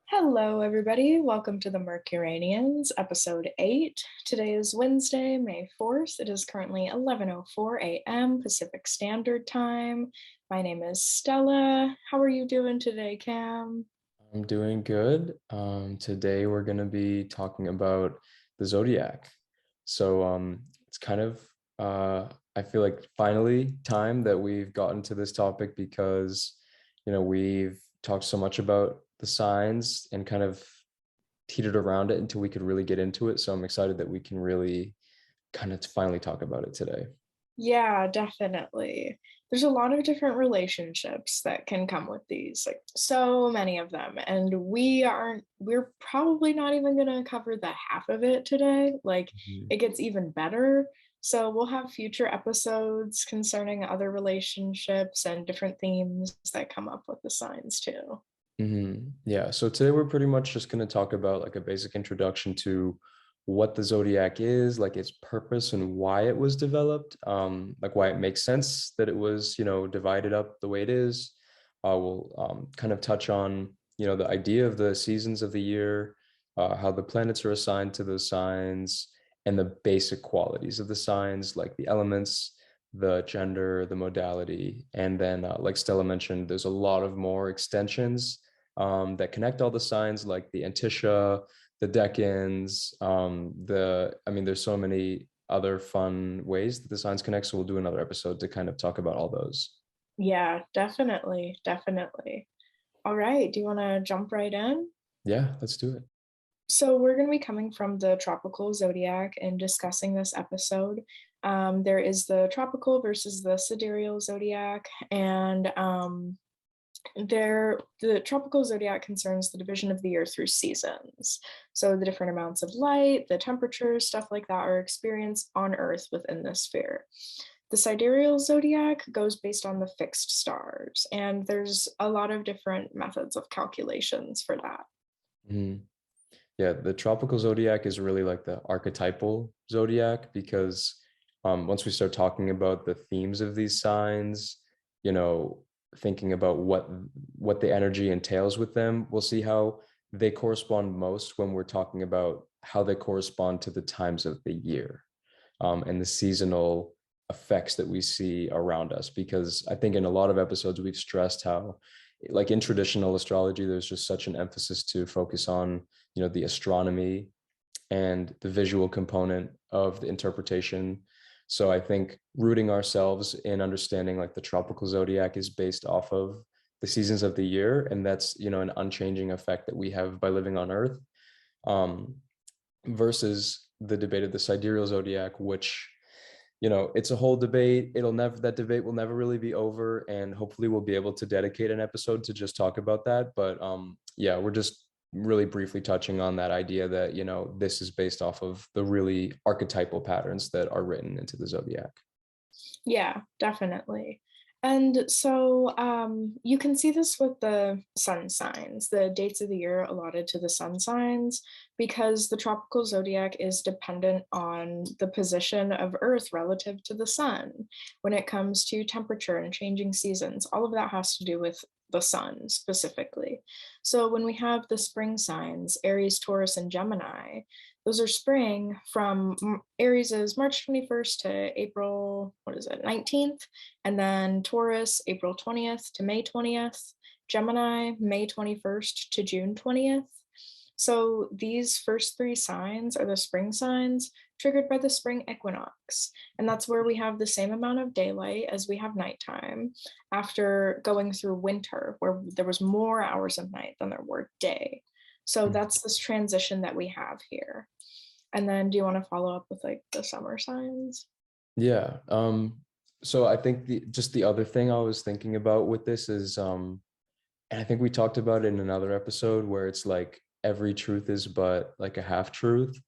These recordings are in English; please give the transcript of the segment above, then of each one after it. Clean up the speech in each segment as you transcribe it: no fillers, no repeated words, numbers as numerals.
Hello, everybody. Welcome to the Mercuranians, episode 8. Today is Wednesday, May 4th. It is currently 11:04 a.m. Pacific Standard Time. My name is Stella. How are you doing today, Cam? I'm doing good. Today we're going to be talking about the zodiac. It's kind of, I feel like finally time that we've gotten to this topic because, we've talked so much about the signs and kind of teetered around it until we could really get into it. So I'm excited that we can really kind of finally talk about it today. Yeah, definitely. There's a lot of different relationships that can come with these, like so many of them. And we're probably not even going to cover the half of it today. Like Mhm. it gets even better. So we'll have future episodes concerning other relationships and different themes that come up with the signs too. Yeah, so today we're pretty much just going to talk about like a basic introduction to what the zodiac is, like its purpose and why it was developed, like why it makes sense that it was, divided up the way it is. We'll kind of touch on, the idea of the seasons of the year, how the planets are assigned to those signs, and the basic qualities of the signs, like the elements, the gender, the modality, and then, like Stella mentioned, there's a lot of more extensions that connect all the signs like the Antisha, the Decans, there's so many other fun ways that the signs connect. So we'll do another episode to kind of talk about all those. Yeah, definitely. Definitely. All right. Do you want to jump right in? Yeah, let's do it. So, we're going to be coming from the Tropical Zodiac and discussing this episode. There is the tropical versus the sidereal zodiac, and the tropical zodiac concerns the division of the year through seasons. So, the different amounts of light, the temperatures, stuff like that are experienced on Earth within this sphere. The sidereal zodiac goes based on the fixed stars, and there's a lot of different methods of calculations for that. Mhm. Yeah, the tropical zodiac is really like the archetypal zodiac because once we start talking about the themes of these signs, you know, thinking about what the energy entails with them, we'll see how they correspond most when we're talking about how they correspond to the times of the year, and the seasonal effects that we see around us. Because I think in a lot of episodes we've stressed how, like in traditional astrology, there's just such an emphasis to focus on, the astronomy and the visual component of the interpretation. So I think rooting ourselves in understanding like the tropical zodiac is based off of the seasons of the year, and that's, an unchanging effect that we have by living on Earth, um, versus the debate of the sidereal zodiac, which, it's a whole debate. That debate will never really be over, and hopefully we'll be able to dedicate an episode to just talk about that. But yeah, we're just really briefly touching on that idea that, this is based off of the really archetypal patterns that are written into the zodiac. Yeah, definitely. And so you can see this with the sun signs, the dates of the year allotted to the sun signs, because the tropical zodiac is dependent on the position of Earth relative to the sun. When it comes to temperature and changing seasons, all of that has to do with the sun specifically. So when we have the spring signs, Aries, Taurus, and Gemini, those are spring from Aries is March 21st to April, 19th? And then Taurus, April 20th to May 20th. Gemini, May 21st to June 20th. So these first three signs are the spring signs triggered by the spring equinox. And that's where we have the same amount of daylight as we have nighttime after going through winter, where there was more hours of night than there were day. So that's this transition that we have here. And then do you want to follow up with like the summer signs? Yeah. So I think just the other thing I was thinking about with this is, and I think we talked about it in another episode where it's like every truth is but like a half truth.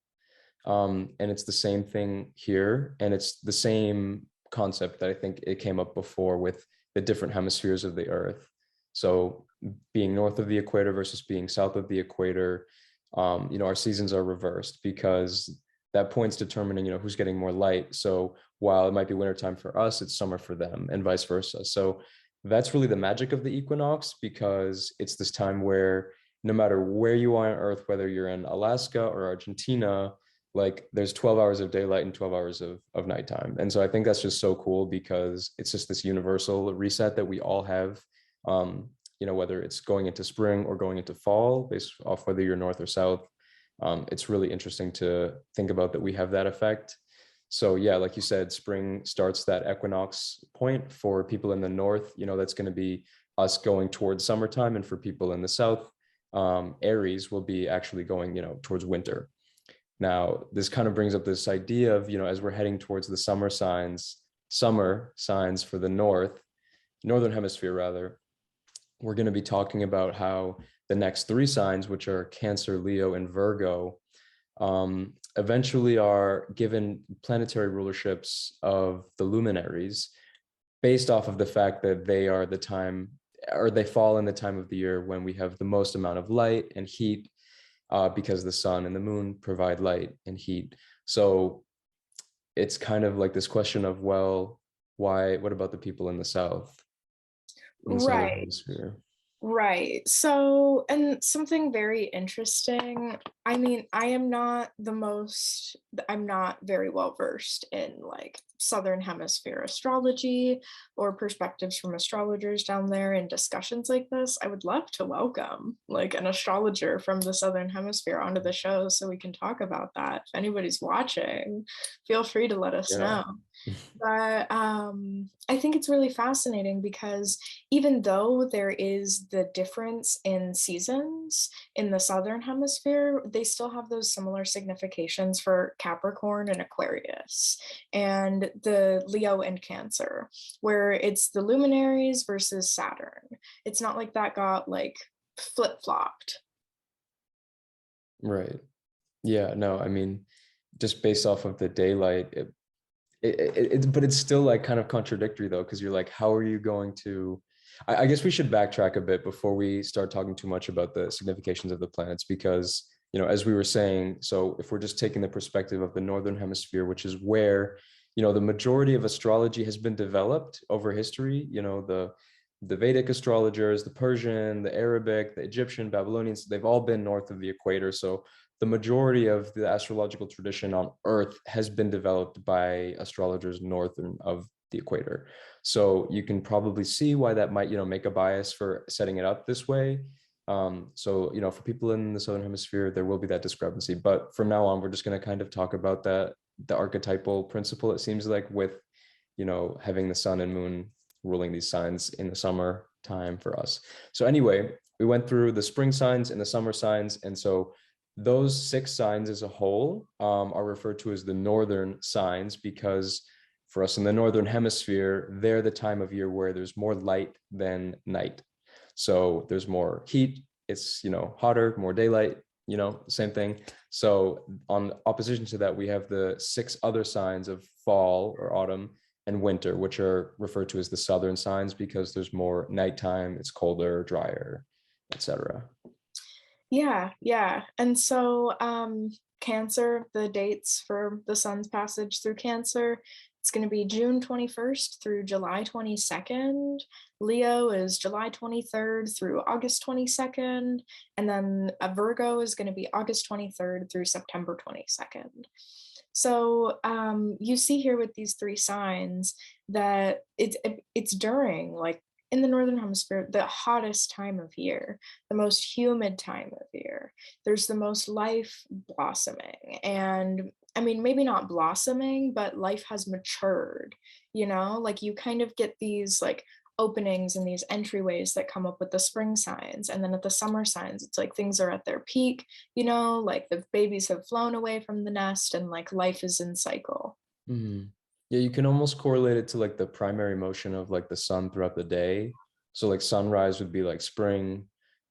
And it's the same thing here. And it's the same concept that I think it came up before with the different hemispheres of the earth. So being north of the equator versus being south of the equator, our seasons are reversed because that point's determining, who's getting more light. So while it might be wintertime for us, it's summer for them and vice versa. So that's really the magic of the equinox, because it's this time where no matter where you are on Earth, whether you're in Alaska or Argentina, like there's 12 hours of daylight and 12 hours of nighttime. And so I think that's just so cool because it's just this universal reset that we all have. Whether it's going into spring or going into fall, based off whether you're north or south. It's really interesting to think about that we have that effect. So yeah, like you said, spring starts that equinox point for people in the north. That's going to be us going towards summertime, and for people in the south, Aries will be actually going, towards winter. Now, this kind of brings up this idea of, as we're heading towards the summer signs for the northern hemisphere rather, we're going to be talking about how the next three signs, which are Cancer, Leo, and Virgo, eventually are given planetary rulerships of the luminaries based off of the fact that they are the time, or they fall in the time of the year when we have the most amount of light and heat, because the sun and the moon provide light and heat. So it's kind of like this question of, well, what about the people in the south, in the southern Right. hemisphere? Right. So, and something very interesting. I mean, I'm not very well versed in like Southern Hemisphere astrology or perspectives from astrologers down there in discussions like this. I would love to welcome like an astrologer from the Southern Hemisphere onto the show so we can talk about that. If anybody's watching, feel free to let us Yeah. know. But I think it's really fascinating because even though there is the difference in seasons in the Southern Hemisphere, they still have those similar significations for Capricorn and Aquarius and the Leo and Cancer, where it's the luminaries versus Saturn. It's not like that got like flip-flopped. Right. Yeah, no, I mean, just based off of the daylight, but it's still like kind of contradictory though, because you're like, how are you going to, I guess we should backtrack a bit before we start talking too much about the significations of the planets, because, as we were saying, so if we're just taking the perspective of the Northern Hemisphere, which is where, the majority of astrology has been developed over history, the Vedic astrologers, the Persian, the Arabic, the Egyptian, Babylonians, they've all been north of the equator. So the majority of the astrological tradition on Earth has been developed by astrologers north of the equator. So you can probably see why that might, make a bias for setting it up this way. So, for people in the Southern Hemisphere, there will be that discrepancy. But from now on, we're just going to kind of talk about the archetypal principle, it seems like, with, having the sun and moon ruling these signs in the summer time for us. So anyway, we went through the spring signs and the summer signs. And so those 6 signs as a whole are referred to as the northern signs, because for us in the northern hemisphere, they're the time of year where there's more light than night. So there's more heat, it's, hotter, more daylight, same thing. So on opposition to that, we have the 6 other signs of fall or autumn and winter, which are referred to as the southern signs, because there's more nighttime, it's colder, drier, etc. Yeah. And so Cancer, the dates for the sun's passage through Cancer, it's going to be June 21st through July 22nd. Leo is July 23rd through August 22nd. And then a Virgo is going to be August 23rd through September 22nd. So you see here with these 3 signs that it's during, like, in the Northern Hemisphere, the hottest time of year, the most humid time of year. There's the most life blossoming. And I mean, maybe not blossoming, but life has matured, like you kind of get these like openings and these entryways that come up with the spring signs. And then at the summer signs, it's like things are at their peak, like the babies have flown away from the nest and like life is in cycle. Mm-hmm. Yeah, you can almost correlate it to like the primary motion of like the sun throughout the day. So like sunrise would be like spring,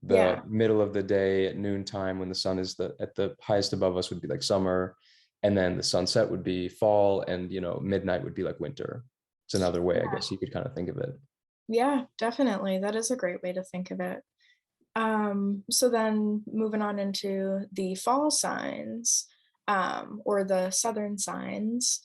the Yeah. middle of the day at noontime when the sun is at the highest above us would be like summer, and then the sunset would be fall, and midnight would be like winter. It's another way, I guess you could kind of think of it. Yeah, definitely. That is a great way to think of it. So then moving on into the fall signs, or the southern signs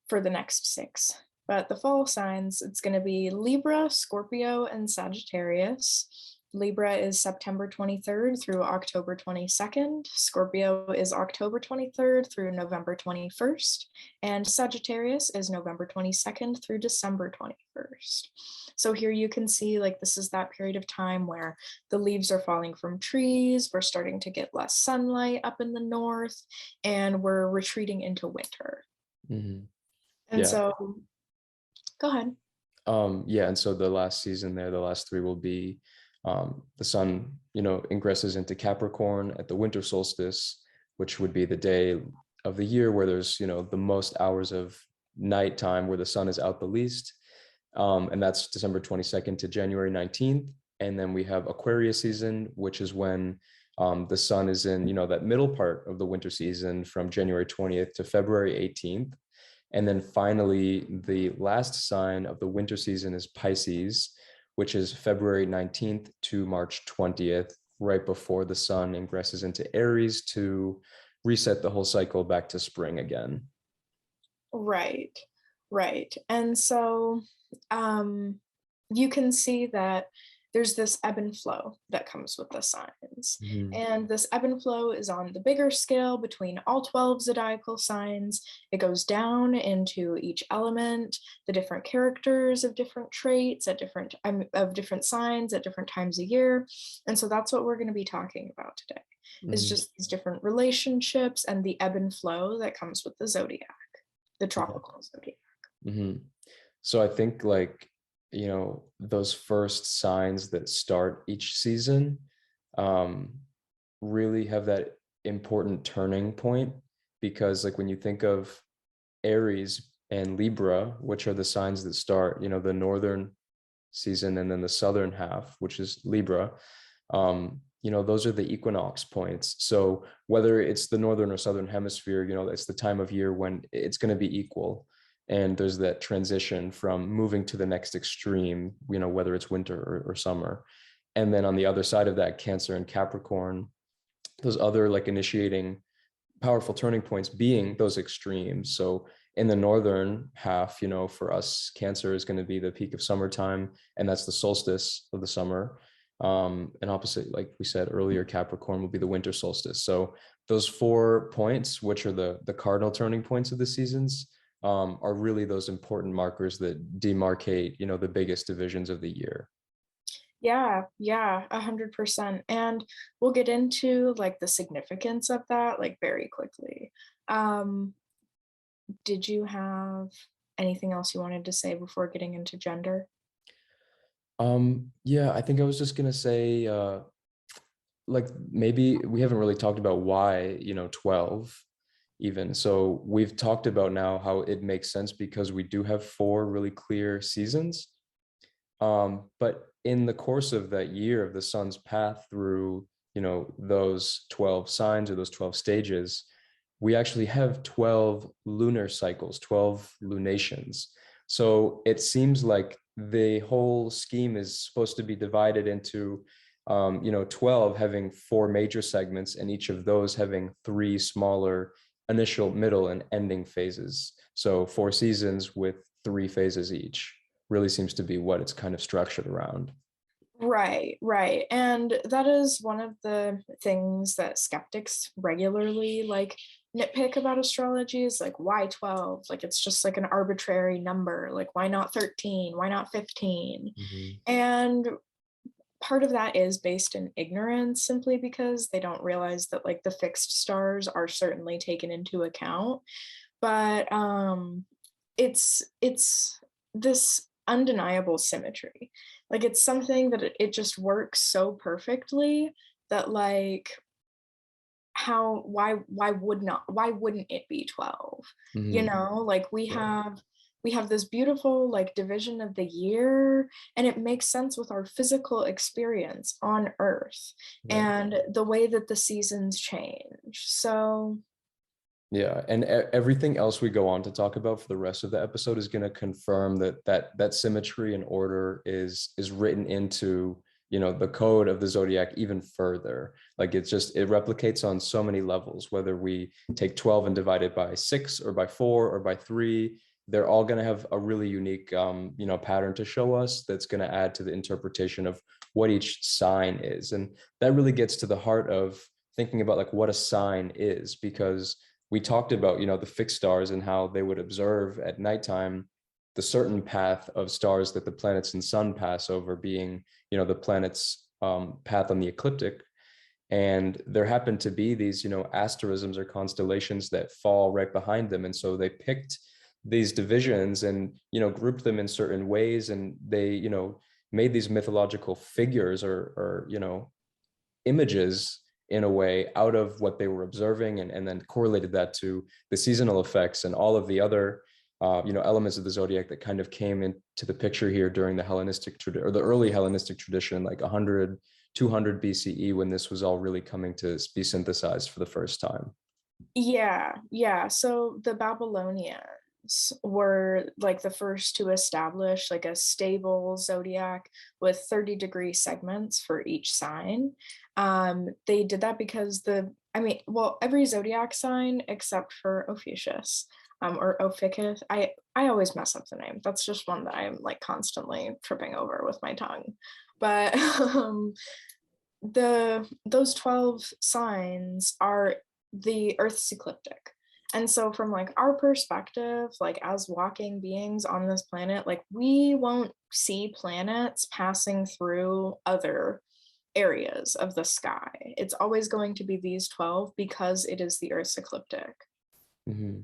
for the next 6. But the fall signs, it's going to be Libra, Scorpio, and Sagittarius. Libra is September 23rd through October 22nd. Scorpio is October 23rd through November 21st. And Sagittarius is November 22nd through December 21st. So here you can see, like, this is that period of time where the leaves are falling from trees, we're starting to get less sunlight up in the north, and we're retreating into winter. Mm-hmm. And Yeah. so, go ahead. Yeah, and so the last season there, the last three will be the sun, ingresses into Capricorn at the winter solstice, which would be the day of the year where there's, the most hours of nighttime where the sun is out the least. And that's December 22nd to January 19th. And then we have Aquarius season, which is when the sun is in, that middle part of the winter season from January 20th to February 18th. And then finally, the last sign of the winter season is Pisces, which is February 19th to March 20th, right before the sun ingresses into Aries to reset the whole cycle back to spring again. Right, right. And so you can see that there's this ebb and flow that comes with the signs. Mm-hmm. And this ebb and flow is on the bigger scale between all 12 zodiacal signs. It goes down into each element, the different characters of different traits at different signs at different times a year. And so that's what we're going to be talking about today, is just these different relationships and the ebb and flow that comes with the zodiac, the tropical zodiac. Mm-hmm. So I think those first signs that start each season really have that important turning point, because like when you think of Aries and Libra, which are the signs that start, the northern season, and then the southern half, which is Libra, those are the equinox points. So whether it's the northern or southern hemisphere, it's the time of year when it's going to be equal. And there's that transition from moving to the next extreme, whether it's winter or summer. And then on the other side of that, Cancer and Capricorn, those other like initiating powerful turning points being those extremes. So in the northern half, for us, Cancer is going to be the peak of summertime, and that's the solstice of the summer. And opposite, like we said earlier, Capricorn will be the winter solstice. So those 4 points, which are the cardinal turning points of the seasons, are really those important markers that demarcate, the biggest divisions of the year. Yeah, 100%. And we'll get into like the significance of that like very quickly. Did you have anything else you wanted to say before getting into gender? Yeah, I think I was just gonna say, like maybe we haven't really talked about why, 12 even. So we've talked about now how it makes sense because we do have 4 really clear seasons. But in the course of that year of the sun's path through, those 12 signs or those 12 stages, we actually have 12 lunar cycles, 12 lunations. So it seems like the whole scheme is supposed to be divided into 12 having 4 major segments, and each of those having 3 smaller initial, middle, and ending phases. So 4 seasons with 3 phases each really seems to be what it's kind of structured around. Right. And that is one of the things that skeptics regularly like nitpick about astrology, is like, why 12? Like, it's just like an arbitrary number. Like, why not 13? Why not 15? Mm-hmm. And part of that is based in ignorance, simply because they don't realize that like the fixed stars are certainly taken into account. But it's this undeniable symmetry. Like, it's something that it just works so perfectly that like why wouldn't it be 12? Mm-hmm. Like we have this beautiful like division of the year, and it makes sense with our physical experience on Earth, Right. and the way that the seasons change. So Yeah, and everything else we go on to talk about for the rest of the episode is going to confirm that symmetry and order is written into, the code of the zodiac even further. Like it replicates on so many levels, whether we take 12 and divide it by 6 or by 4 or by 3, they're all going to have a really unique pattern to show us that's going to add to the interpretation of what each sign is. And that really gets to the heart of thinking about like what a sign is, because we talked about, the fixed stars and how they would observe at nighttime the certain path of stars that the planets and sun pass over, being, the planet's path on the ecliptic. And there happened to be these, asterisms or constellations that fall right behind them. And so they picked these divisions and, grouped them in certain ways. And they, made these mythological figures or images in a way out of what they were observing, and then correlated that to the seasonal effects and all of the other elements of the zodiac that kind of came into the picture here during the Hellenistic or the early Hellenistic tradition, like 100, 200 BCE, when this was all really coming to be synthesized for the first time. Yeah. So the Babylonians were like the first to establish like a stable zodiac with 30-degree segments for each sign. They did that because every zodiac sign except for Ophiuchus, or Ophiuchus. I always mess up the name. That's just one that I'm like constantly tripping over with my tongue. But those 12 signs are the Earth's ecliptic. And so from like our perspective, like as walking beings on this planet, like we won't see planets passing through other areas of the sky. It's always going to be these 12 because it is the Earth's ecliptic. Mm-hmm.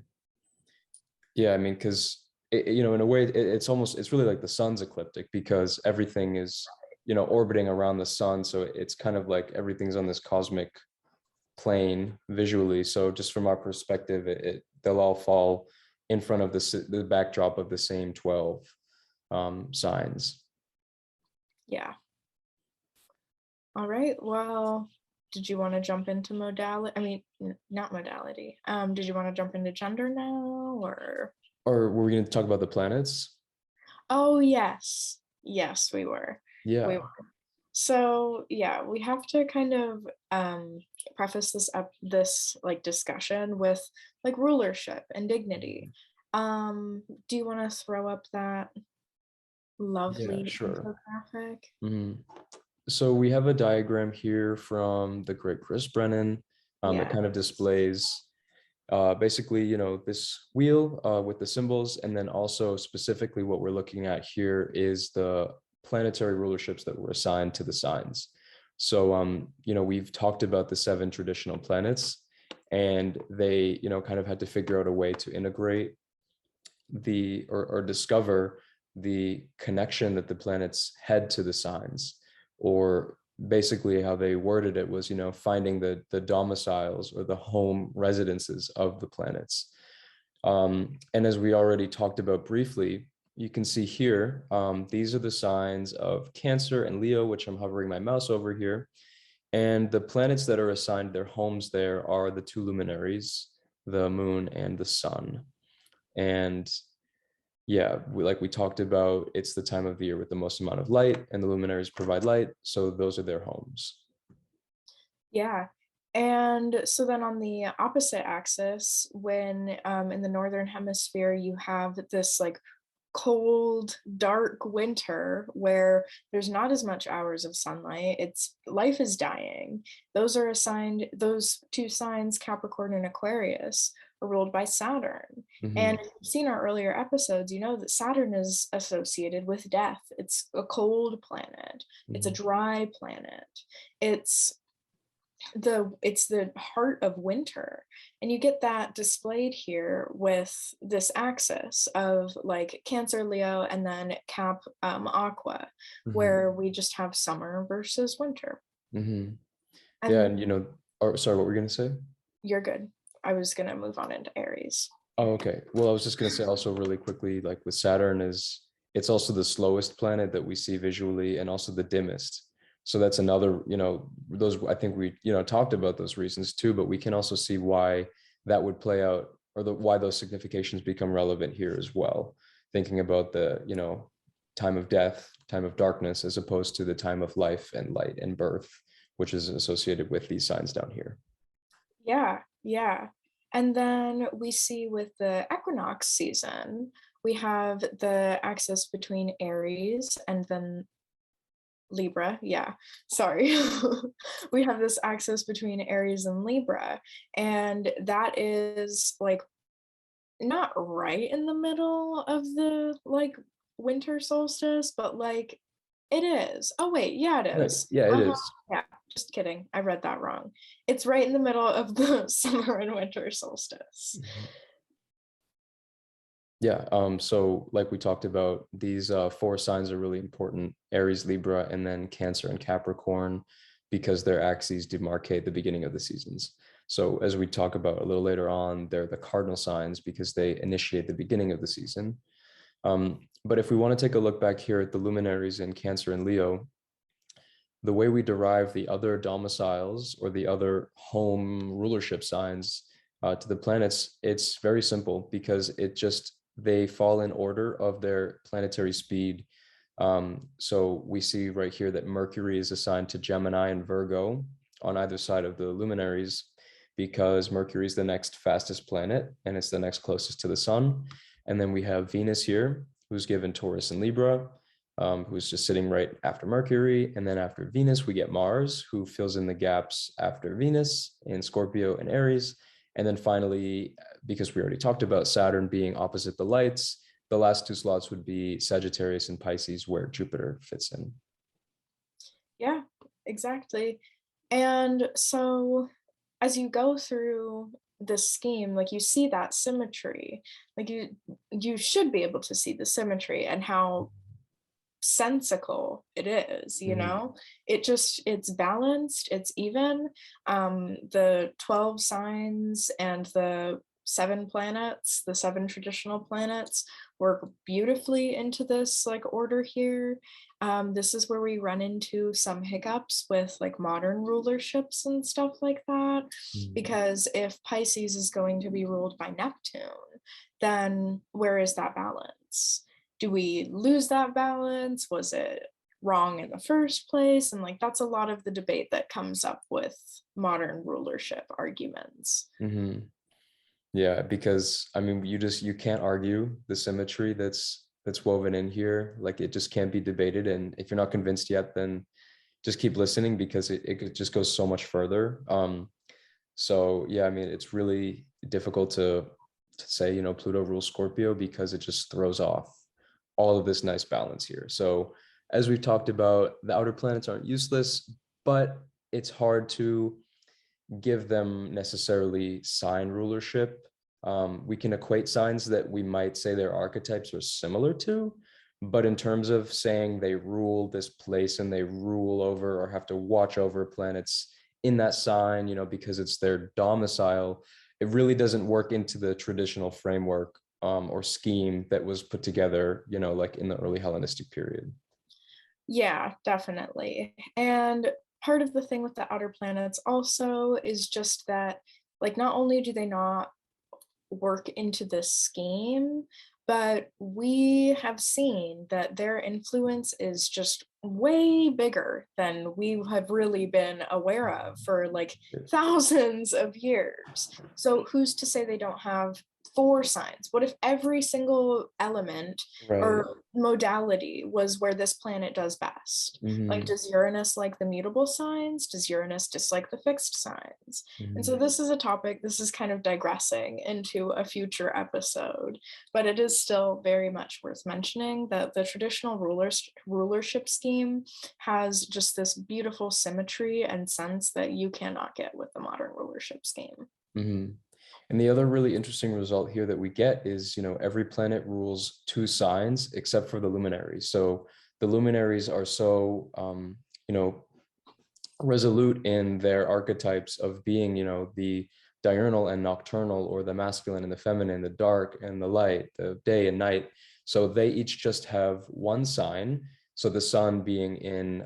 Yeah, I mean, because in a way, it's really like the sun's ecliptic, because everything is, orbiting around the sun. So it's kind of like everything's on this cosmic plane visually. So just from our perspective, they'll all fall in front of the backdrop of the same 12 signs. Yeah. All right. Well, did you want to jump into modality? I mean, not modality. Did you want to jump into gender now, or were we going to talk about the planets? Oh, yes. Yes, we were. Yeah. We were. So yeah, we have to kind of preface this like discussion with like rulership and dignity. Do you want to throw up that lovely sure. infographic? Mm-hmm. So we have a diagram here from the great Chris Brennan. It kind of displays basically, this wheel with the symbols, and then also specifically what we're looking at here is the planetary rulerships that were assigned to the signs. So, we've talked about the 7 traditional planets, and they, kind of had to figure out a way to integrate or discover the connection that the planets had to the signs, or basically how they worded it was, finding the domiciles or the home residences of the planets. And as we already talked about briefly, you can see here, these are the signs of Cancer and Leo, which I'm hovering my mouse over here. And the planets that are assigned their homes there are the 2 luminaries, the moon and the sun. And yeah, like we talked about, it's the time of the year with the most amount of light, and the luminaries provide light. So those are their homes. Yeah. And so then on the opposite axis, when in the northern hemisphere, you have this like cold, dark winter where there's not as much hours of sunlight. Life is dying. Those 2 signs, Capricorn and Aquarius, are ruled by Saturn. Mm-hmm. And if you've seen our earlier episodes, you know that Saturn is associated with death. It's a cold planet. Mm-hmm. It's a dry planet. It's the heart of winter, and you get that displayed here with this axis of like Cancer, Leo, and then Cap, Aqua, mm-hmm. where we just have summer versus winter. Mm-hmm. Yeah, and sorry, what were you gonna say? You're good. I was gonna move on into Aries. Oh, okay. Well, I was just gonna say also really quickly, like with Saturn, it's also the slowest planet that we see visually, and also the dimmest. So that's another, those, I think we, talked about those reasons too, but we can also see why that would play out, or why those significations become relevant here as well. Thinking about the, time of death, time of darkness, as opposed to the time of life and light and birth, which is associated with these signs down here. Yeah. And then we see with the equinox season, we have the axis between Aries and then Libra, yeah, sorry. We have this axis between Aries and Libra, and that is like not right in the middle of the like winter solstice, but like it is. Oh wait, yeah, it Right. is. Yeah, it Uh-huh. is. Yeah, just kidding. I read that wrong. It's right in the middle of the summer and winter solstice. Mhm. Yeah. So like we talked about, these four signs are really important: Aries, Libra, and then Cancer and Capricorn, because their axes demarcate the beginning of the seasons. So as we talk about a little later on, they're the cardinal signs because they initiate the beginning of the season. But if we want to take a look back here at the luminaries in Cancer and Leo, the way we derive the other domiciles or the other home rulership signs to the planets, it's very simple because they fall in order of their planetary speed. So we see right here that Mercury is assigned to Gemini and Virgo on either side of the luminaries, because Mercury is the next fastest planet and it's the next closest to the sun. And then we have Venus here, who's given Taurus and Libra, who's just sitting right after Mercury. And then after Venus, we get Mars, who fills in the gaps after Venus in Scorpio and Aries. And then finally, because we already talked about Saturn being opposite the lights, the last two slots would be Sagittarius and Pisces, where Jupiter fits in. Yeah, exactly. And so as you go through this scheme, like you see that symmetry, like you should be able to see the symmetry and how sensical it is, you Mhm. know. It's balanced, it's even. The 12 signs and the seven planets, the seven traditional planets, work beautifully into this like order here. This is where we run into some hiccups with like modern rulerships and stuff like that, Mhm. because if Pisces is going to be ruled by Neptune, then where is that balance? Do we lose that balance? Was it wrong in the first place? And like that's a lot of the debate that comes up with modern rulership arguments. Mhm. Yeah, because I mean, you can't argue the symmetry that's woven in here. Like it just can't be debated. And if you're not convinced yet, then just keep listening, because it just goes so much further. So yeah, I mean, it's really difficult to say, Pluto rules Scorpio, because it just throws off all of this nice balance here. So as we've talked about, the outer planets aren't useless, but it's hard to give them necessarily sign rulership. We can equate signs that we might say their archetypes are similar to, but in terms of saying they rule this place and they rule over or have to watch over planets in that sign, because it's their domicile, it really doesn't work into the traditional framework or scheme that was put together, like in the early Hellenistic period. Yeah, definitely. And part of the thing with the outer planets also is just that, like, not only do they not work into this scheme, but we have seen that their influence is just way bigger than we have really been aware of for like thousands of years. So who's to say they don't have four signs? What if every single element Right. or modality was where this planet does best? Like, Hmm. does Uranus like the mutable signs? Does Uranus dislike the fixed signs? And so Hmm. this is a topic, this is kind of digressing into a future episode, but it is still very much worth mentioning that the traditional rulership scheme has just this beautiful symmetry and sense that you cannot get with the modern rulership scheme. Hmm. And the other really interesting result here that we get is, every planet rules two signs except for the luminaries. So the luminaries are so, you know, resolute in their archetypes of being, the diurnal and nocturnal, or the masculine and the feminine, the dark and the light, the day and night. So they each just have one sign. So the sun being in,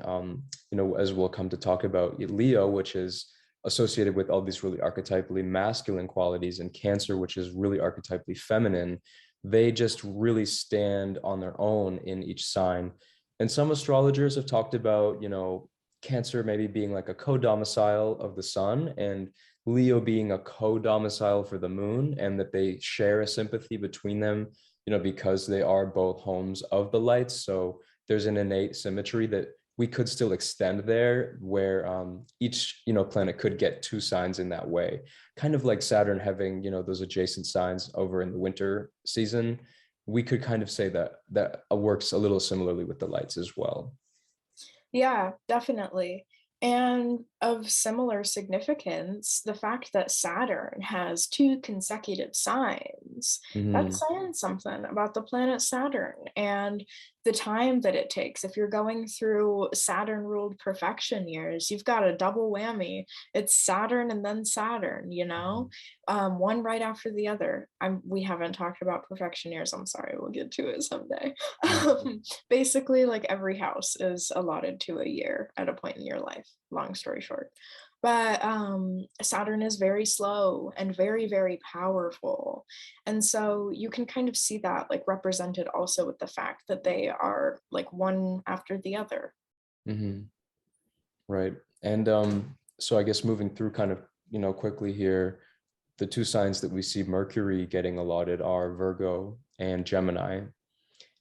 as we'll come to talk about, Leo, which is associated with all these really archetypally masculine qualities, and Cancer, which is really archetypally feminine. They just really stand on their own in each sign. And some astrologers have talked about, Cancer maybe being like a co-domicile of the sun, and Leo being a co-domicile for the moon, and that they share a sympathy between them, because they are both homes of the lights. So there's an innate symmetry that we could still extend there where each, planet could get 2 signs in that way, kind of like Saturn having, those adjacent signs over in the winter season. We could kind of say that works a little similarly with the lights as well. Yeah, definitely. And of similar significance, the fact that Saturn has 2 consecutive signs, Hmm. that's saying something about the planet Saturn and the time that it takes. If you're going through Saturn ruled perfection years, you've got a double whammy. It's Saturn and then Saturn, one right after the other. We haven't talked about perfection years. I'm sorry, we'll get to it someday. Hmm. Basically, like every house is allotted to a year at a point in your life, long story short. But Saturn is very slow and very, very powerful. And so you can kind of see that like represented also with the fact that they are like one after the other. Hmm. Right. And so I guess moving through kind of, quickly here, the 2 signs that we see Mercury getting allotted are Virgo and Gemini.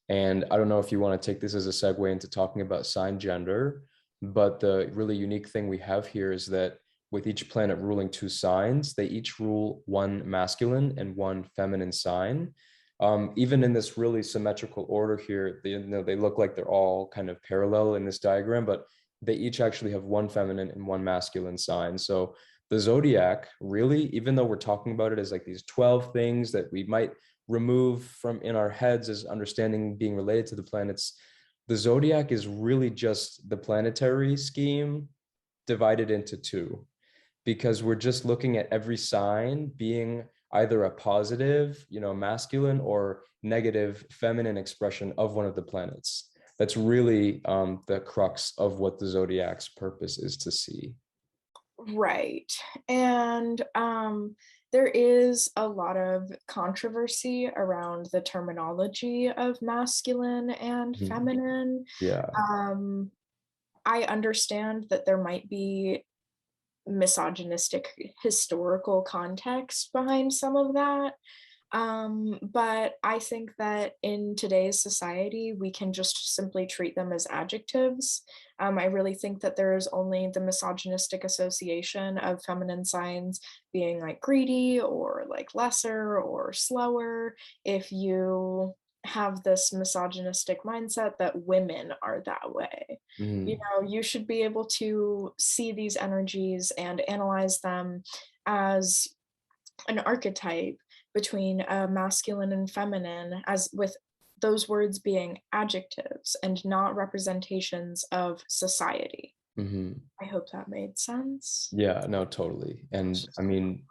And I don't know if you want to take this as a segue into talking about sign gender, but the really unique thing we have here is that with each planet ruling 2 signs, they each rule 1 masculine and 1 feminine sign. Even in this really symmetrical order here, they look like they're all kind of parallel in this diagram, but they each actually have 1 feminine and 1 masculine sign. So the zodiac really, even though we're talking about it as like these 12 things that we might remove from in our heads as understanding being related to the planets, the zodiac is really just the planetary scheme divided into 2, because we're just looking at every sign being either a positive, masculine, or negative feminine expression of one of the planets. That's really the crux of what the zodiac's purpose is to see. Right. And there is a lot of controversy around the terminology of masculine and Mhm. feminine. Yeah. Um, I understand that there might be misogynistic historical context behind some of that. But I think that in today's society, we can just simply treat them as adjectives. I really think that there is only the misogynistic association of feminine signs being like greedy or like lesser or slower. If you have this misogynistic mindset that women are that way, Mhm. you should be able to see these energies and analyze them as an archetype between masculine and feminine, as with those words being adjectives and not representations of society. Mhm. I hope that made sense. Yeah, no, totally. That's And I just mean,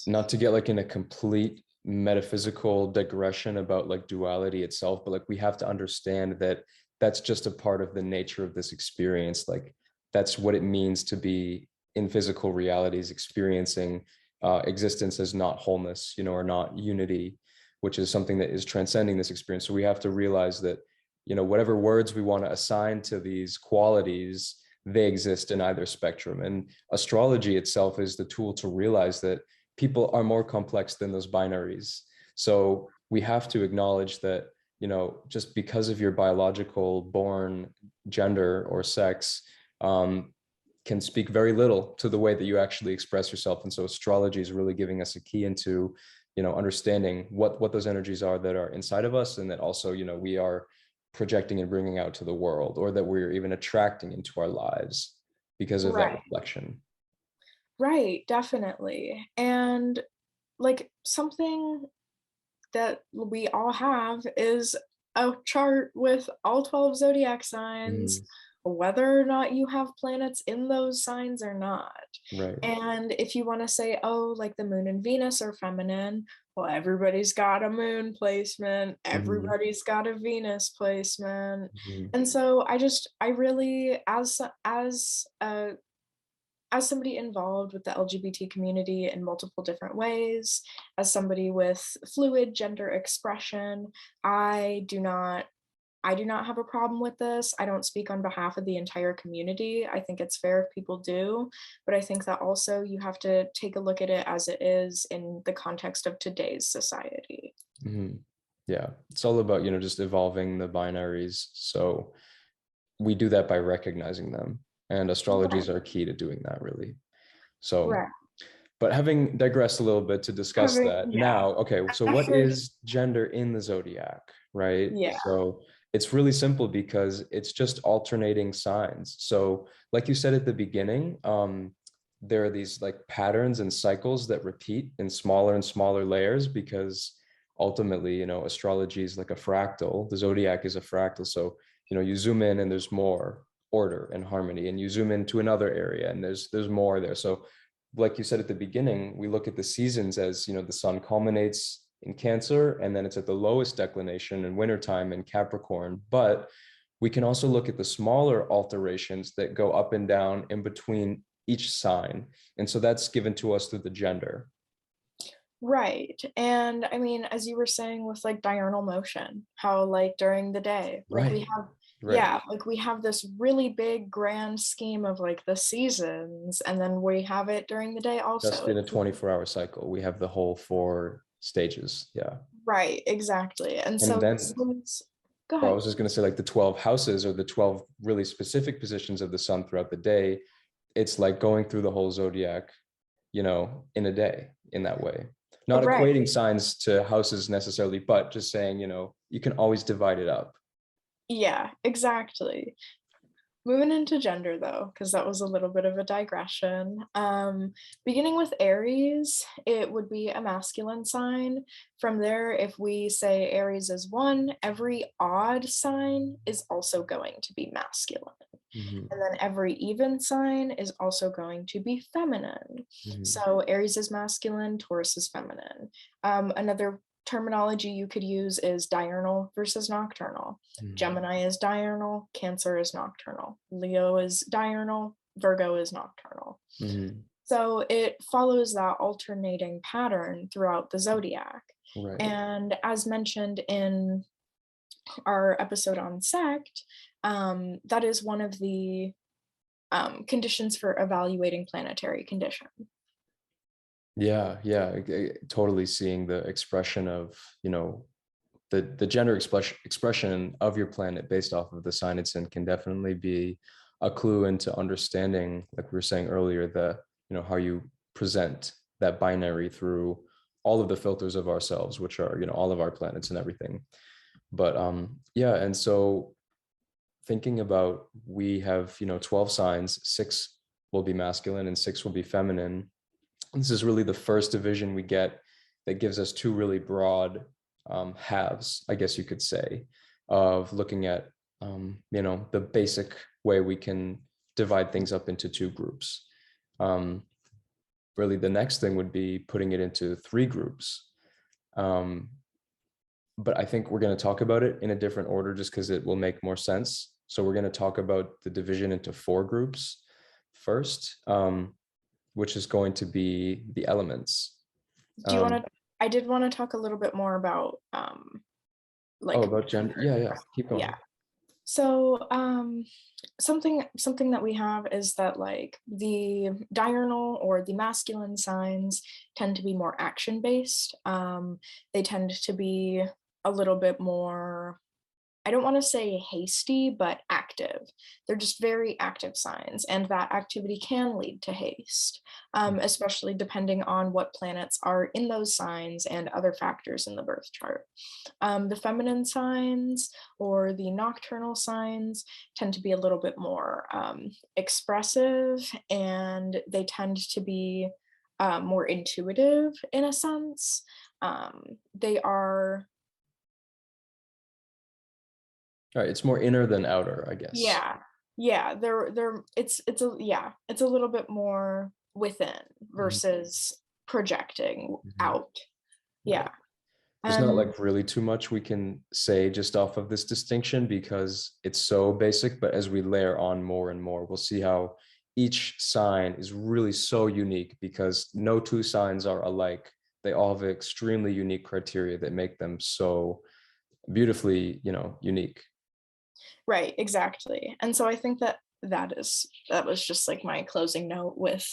not to get like in a complete metaphysical digression about like duality itself, but like we have to understand that that's just a part of the nature of this experience. Like that's what it means to be in physical realities, experiencing existence as not wholeness, or not unity, which is something that is transcending this experience. So we have to realize that, whatever words we want to assign to these qualities, they exist in either spectrum. And astrology itself is the tool to realize that people are more complex than those binaries. So we have to acknowledge that, just because of your biological born gender or sex, can speak very little to the way that you actually express yourself. And so astrology is really giving us a key into, understanding what those energies are that are inside of us, and that also, we are projecting and bringing out to the world, or that we're even attracting into our lives because of that right. reflection. Right, definitely. And like something that we all have is a chart with all 12 zodiac signs, Mm, whether or not you have planets in those signs or not. right. And if you want to say, oh, like the moon and Venus are feminine, well, everybody's got a moon placement, Mhm. everybody's got a Venus placement. Mhm. And so I really, as somebody involved with the LGBT community in multiple different ways, as somebody with fluid gender expression, I do not I do not have a problem with this. I don't speak on behalf of the entire community. I think it's fair if people do, but I think that also you have to take a look at it as it is in the context of today's society. Mhm. Yeah, it's all about, just evolving the binaries. So we do that by recognizing them, and astrologies Right. are key to doing that, really. So, Right. but having digressed a little bit to discuss Having, that yeah. now, okay, so what After, is gender in the zodiac, right? yeah. So it's really simple because it's just alternating signs. So like you said at the beginning, there are these like patterns and cycles that repeat in smaller and smaller layers because ultimately, astrology is like a fractal. The zodiac is a fractal. So, you zoom in and there's more order and harmony, and you zoom into another area and there's more there. So like you said at the beginning, we look at the seasons as, the sun culminates in Cancer, and then it's at the lowest declination in wintertime in Capricorn. But we can also look at the smaller alterations that go up and down in between each sign. And so that's given to us through the gender. Right. And I mean, as you were saying with like diurnal motion, how like during the day, like we Right. have, Right. yeah, like we have this really big grand scheme of like the seasons, and then we have it during the day Just also. in a 24-hour cycle, we have the whole 4 stages. Yeah. Right, exactly. And And so then, this is, go well, I ahead. was just going to say, like the 12 houses or the 12 really specific positions of the sun throughout the day. It's like going through the whole zodiac, in a day in that way. Not Right. equating signs to houses necessarily, but just saying, you can always divide it up. Yeah, exactly. Moving into gender though, because that was a little bit of a digression. Beginning with Aries, it would be a masculine sign. From there, if we say Aries is 1, every odd sign is also going to be masculine. Mhm, And then every even sign is also going to be feminine. mhm, So Aries is masculine, Taurus is feminine. Another terminology you could use is diurnal versus nocturnal. mhm. Gemini is diurnal, Cancer is nocturnal, Leo is diurnal, Virgo is nocturnal. Mhm. So it follows that alternating pattern throughout the zodiac. Right. And as mentioned in our episode on sect, that is one of the conditions for evaluating planetary condition. Yeah, yeah, totally seeing the expression of, the gender expression of your planet based off of the sign it's in can definitely be a clue into understanding, like we were saying earlier, how you present that binary through all of the filters of ourselves, which are, all of our planets and everything. But yeah, and so thinking about, we have, 12 signs, 6 will be masculine and 6 will be feminine. This is really the first division we get that gives us two really broad halves, I guess you could say, of looking at the basic way we can divide things up into two groups. Really, the next thing would be putting it into 3 groups. But I think we're going to talk about it in a different order just because it will make more sense. So we're going to talk about the division into 4 groups first, which is going to be the elements. Do you want Um, to? I did want to talk a little bit more about like about gender. Yeah, yeah. Keep yeah. going. So something that we have is that like the diurnal or the masculine signs tend to be more action based. They tend to be a little bit more, I don't want to say hasty, but active. They're just very active signs, and that activity can lead to haste, especially depending on what planets are in those signs and other factors in the birth chart. The feminine signs or the nocturnal signs tend to be a little bit more expressive, and they tend to be more intuitive in a sense. They are, All right. It's more inner than outer, I guess. yeah, yeah, they're it's a, yeah, it's a little bit more within Mhm, versus projecting mhm. out. Right. Yeah. There's not And like really too much we can say just off of this distinction because it's so basic, but as we layer on more and more, we'll see how each sign is really so unique because no 2 signs are alike. They all have extremely unique criteria that make them so beautifully, unique. right, exactly. And so I think that that was just like my closing note with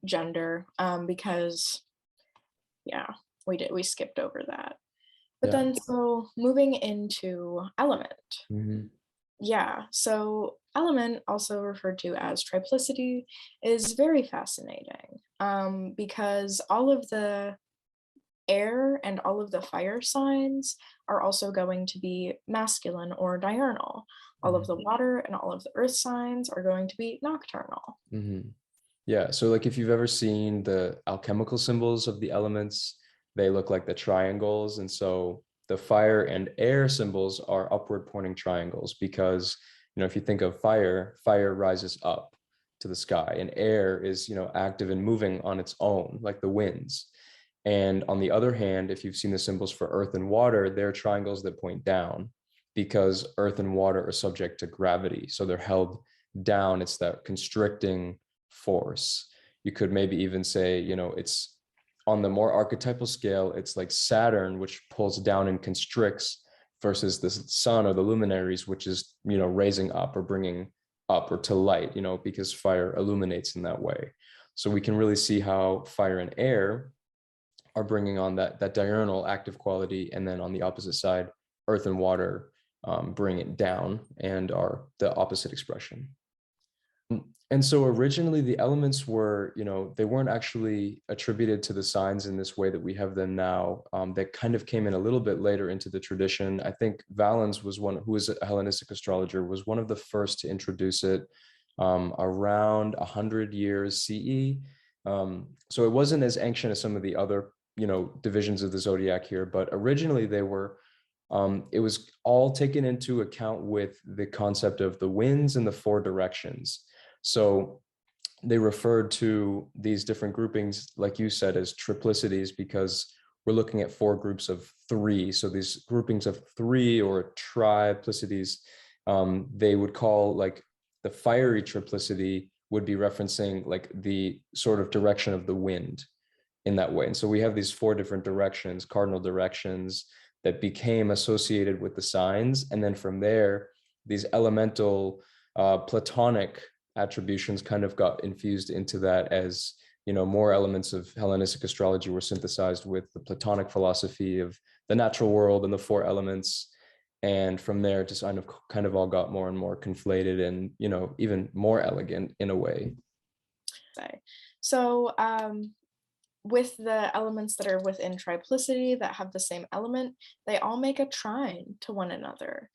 gender, because yeah, we skipped over that. But Yeah. then so moving into element. Mhm. Yeah, so element, also referred to as triplicity, is very fascinating because all of the air and all of the fire signs are also going to be masculine or diurnal. All of Mhm. the water and all of the earth signs are going to be nocturnal. Mhm. Yeah, so like if you've ever seen the alchemical symbols of the elements, they look like the triangles. And so the fire and air symbols are upward pointing triangles because, if you think of fire, fire rises up to the sky and air is, active and moving on its own, like the winds. And on the other hand, if you've seen the symbols for earth and water, they're triangles that point down because earth and water are subject to gravity. So they're held down. It's that constricting force. You could maybe even say, it's on the more archetypal scale, it's like Saturn, which pulls down and constricts, versus the sun or the luminaries, which is, raising up or bringing up or to light, because fire illuminates in that way. So we can really see how fire and air are bringing on that diurnal active quality, and then on the opposite side, earth and water bring it down and are the opposite expression. And so originally the elements were, they weren't actually attributed to the signs in this way that we have them now. That kind of came in a little bit later into the tradition. I think Valens was one who was a Hellenistic astrologer, was one of the first to introduce it around 100 years CE. So it wasn't as ancient as some of the other, divisions of the zodiac here, but originally they were it was all taken into account with the concept of the winds and the four directions. So they referred to these different groupings, like you said, as triplicities, because we're looking at four groups of three. So these groupings of three or triplicities, they would call like the fiery triplicity would be referencing like the sort of direction of the wind in that way. And so we have these four different directions, cardinal directions, that became associated with the signs. And then from there, these elemental Platonic attributions kind of got infused into that as, more elements of Hellenistic astrology were synthesized with the Platonic philosophy of the natural world and the four elements. And from there, just kind of all got more and more conflated and, even more elegant in a way. So, with the elements that are within triplicity that have the same element, they all make a trine to one another.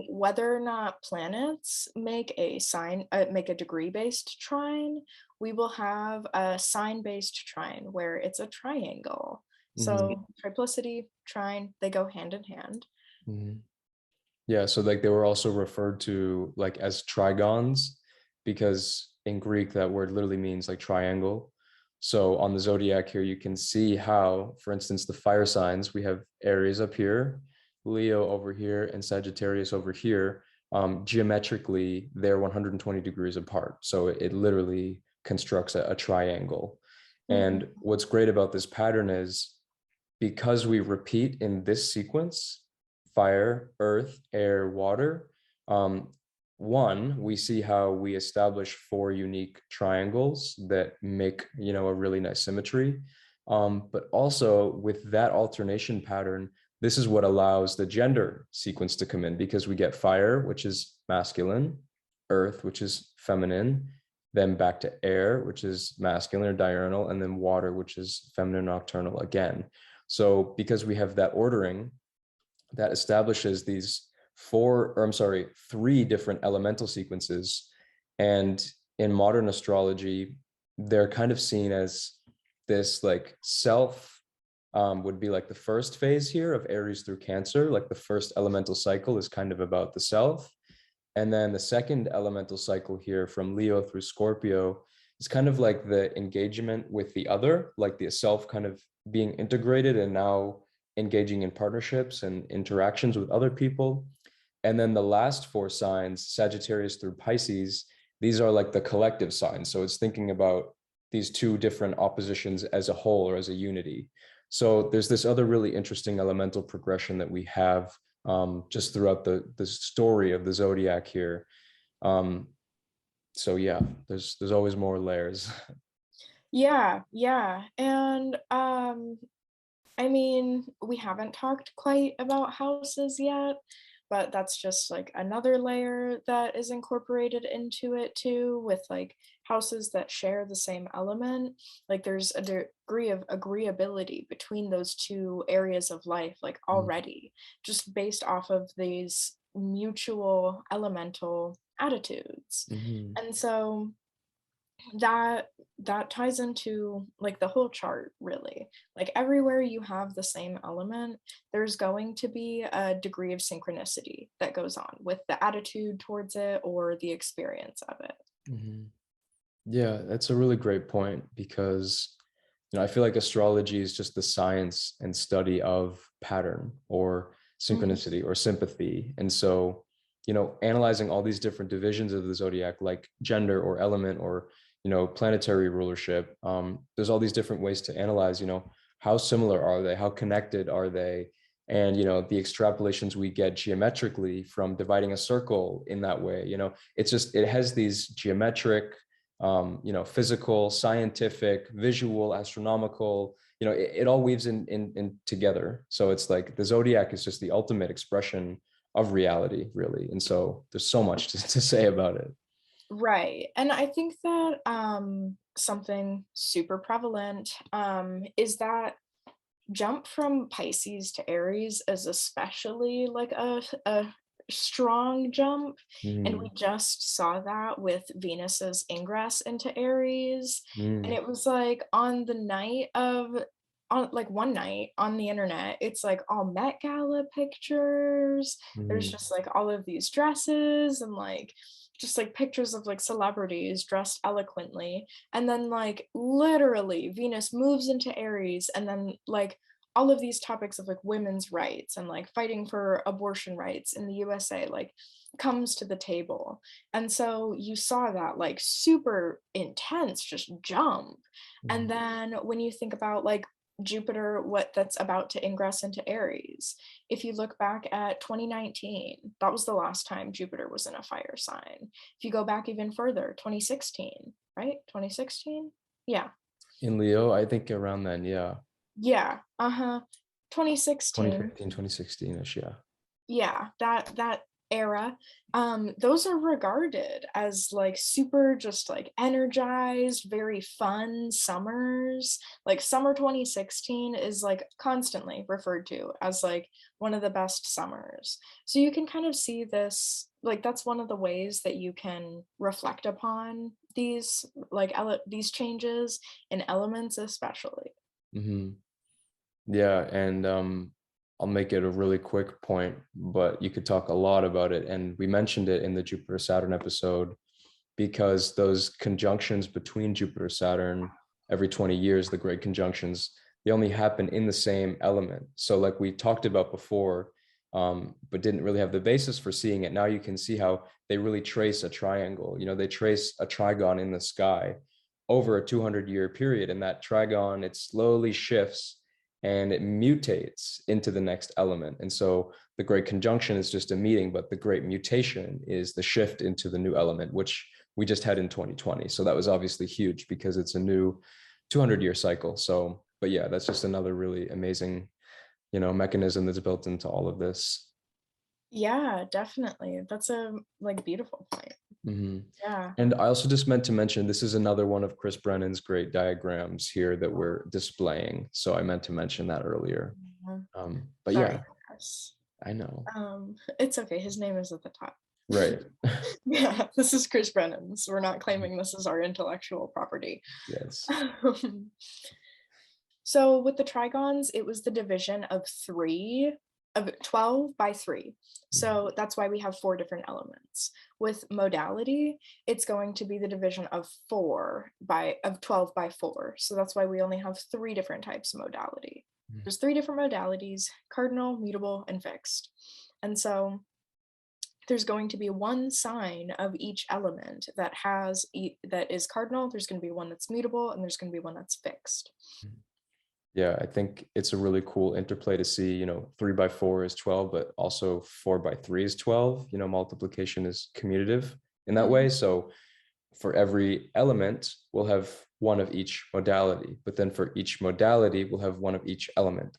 Whether or not planets make make a degree-based trine, we will have a sign-based trine where it's a triangle. So triplicity, trine, they go hand in hand. Mhm. Yeah, so like they were also referred to like as trigons because in Greek that word literally means like triangle. So on the zodiac here, you can see how, for instance, the fire signs, we have Aries up here, Leo over here, and Sagittarius over here. Geometrically, they're 120 degrees apart. So it literally constructs a triangle. And what's great about this pattern is because we repeat in this sequence, fire, earth, air, water, one, we see how we establish four unique triangles that make, a really nice symmetry. But also with that alternation pattern, this is what allows the gender sequence to come in because we get fire, which is masculine, earth, which is feminine, then back to air, which is masculine or diurnal, and then water, which is feminine nocturnal again. So because we have that ordering, that establishes these three different elemental sequences. And in modern astrology, they're kind of seen as this like self would be like the first phase here of Aries through Cancer. Like the first elemental cycle is kind of about the self. And then the second elemental cycle here from Leo through Scorpio is kind of like the engagement with the other, like the self kind of being integrated and now engaging in partnerships and interactions with other people. And then the last four signs, Sagittarius through Pisces, these are like the collective signs. So it's thinking about these two different oppositions as a whole or as a unity. So there's this other really interesting elemental progression that we have just throughout the story of the zodiac here. So yeah, there's always more layers. Yeah, yeah. And I mean, we haven't talked quite about houses yet, but that's just like another layer that is incorporated into it too, with like houses that share the same element. Like there's a degree of agreeability between those two areas of life, like already, just based off of these mutual elemental attitudes. Mm-hmm. And so that ties into like the whole chart really. Like everywhere you have the same element, there's going to be a degree of synchronicity that goes on with the attitude towards it or the experience of it. Mm-hmm. Yeah, that's a really great point because, I feel like astrology is just the science and study of pattern or Mhm. synchronicity or sympathy. And so, analyzing all these different divisions of the zodiac, like gender or element or, planetary rulership, there's all these different ways to analyze, how similar are they? How connected are they? And, the extrapolations we get geometrically from dividing a circle in that way, it has these geometric, physical, scientific, visual, astronomical, it all weaves in together. So it's like the zodiac is just the ultimate expression of reality, really. And so there's so much to say about it. Right. And I think that something super prevalent is that jump from Pisces to Aries is especially like a strong jump. And we Mm, just saw that with Venus's ingress into Aries. And mm, it was like on the night of on like one night on the internet, it's like all Met Gala pictures. There's mm, just like all of these dresses and like just like pictures of like celebrities dressed eloquently. And then like literally Venus moves into Aries and then like all of these topics of like women's rights and like fighting for abortion rights in the USA like comes to the table. And so you saw that like super intense just jump. And mm. then when you think about like Jupiter, what that's about to ingress into Aries, if you look back at 2019, that was the last time Jupiter was in a fire sign. If you go back even further, 2016, right? 2016? Yeah. In Leo, I think around then, yeah. Yeah. Uh-huh. 2016. 2015, 2016-ish, yeah. Yeah, that era. Those are regarded as like super just like energized, very fun summers. Like summer 2016 is like constantly referred to as like one of the best summers. So you can kind of see this, like that's one of the ways that you can reflect upon these like these changes in elements especially. Hmm. Yeah, and I'll make it a really quick point, but you could talk a lot about it. And we mentioned it in the Jupiter Saturn episode because those conjunctions between Jupiter Saturn every 20 years, the great conjunctions, they only happen in the same element. So like we talked about before, but didn't really have the basis for seeing it. Now you can see how they really trace a triangle. They trace a trigon in the sky over a 200-year period, and that trigon, it slowly shifts and it mutates into the next element. And so the great conjunction is just a meeting, but the great mutation is the shift into the new element, which we just had in 2020. So that was obviously huge because it's a new 200-year cycle. So, but yeah, that's just another really amazing, mechanism that's built into all of this. Yeah, definitely. That's a like beautiful point. Mm-hmm. Yeah. And I also just meant to mention, this is another one of Chris Brennan's great diagrams here that we're displaying. So I meant to mention that earlier. Mhm. But Sorry, yeah, Chris. I know. It's okay. His name is at the top. Right. Yeah, this is Chris Brennan's. We're not claiming this is our intellectual property. Yes. So with the trigons, it was the division of 12 by 3. So that's why we have 4 different elements. With modality, it's going to be the division of 12 by 4. So that's why we only have 3 different types of modality. There's 3 different modalities: cardinal, mutable, and fixed. And so there's going to be one sign of each element that is cardinal, there's going to be one that's mutable, and there's going to be one that's fixed. Yeah, I think it's a really cool interplay to see, 3 by 4 is 12, but also 4 by 3 is 12. Multiplication is commutative in that way. Mhm. So for every element, we'll have one of each modality, but then for each modality, we'll have one of each element.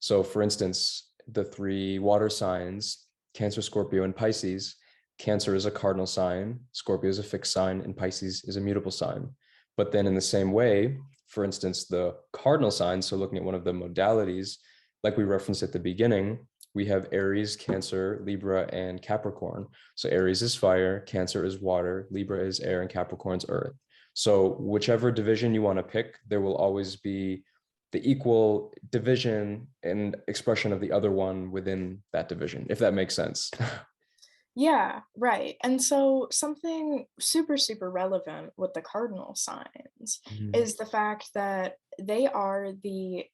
So for instance, the 3 water signs Cancer, Scorpio, and Pisces. Cancer is a cardinal sign, Scorpio is a fixed sign, and Pisces is a mutable sign. But then in the same way, for instance, the cardinal signs, so looking at one of the modalities, like we referenced at the beginning, we have Aries, Cancer, Libra, and Capricorn. So Aries is fire, Cancer is water, Libra is air, and Capricorn's earth. So whichever division you want to pick, there will always be the equal division and expression of the other one within that division, if that makes sense. Yeah, right. And so something super, super relevant with the cardinal signs Mhm. is the fact that they are the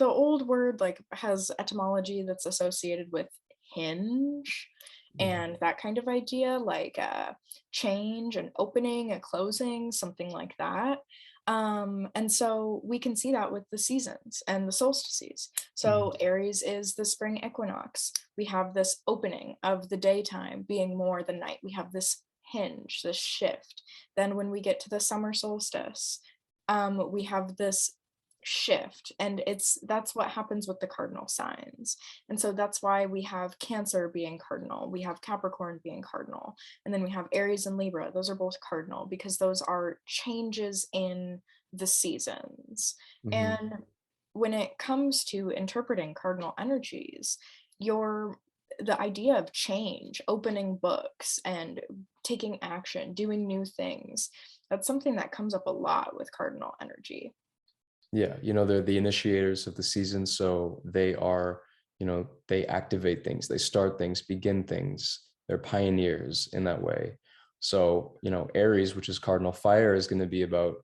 old word like has etymology that's associated with hinge and that kind of idea, like a change, an opening, a closing, something like that. And so we can see that with the seasons and the solstices. So Mhm. Aries is the spring equinox. We have this opening of the daytime being more than night. We have this hinge, this shift. Then when we get to the summer solstice, we have this shift, and that's what happens with the cardinal signs. And so that's why we have Cancer being cardinal, we have Capricorn being cardinal, and then we have Aries and Libra. Those are both cardinal because those are changes in the seasons. Mhm. And when it comes to interpreting cardinal energies, your the idea of change, opening books and taking action, doing new things, that's something that comes up a lot with cardinal energy. Yeah, they're the initiators of the season, so they are, they activate things, they start things, begin things. They're pioneers in that way. So, Aries, which is cardinal fire, is going to be about,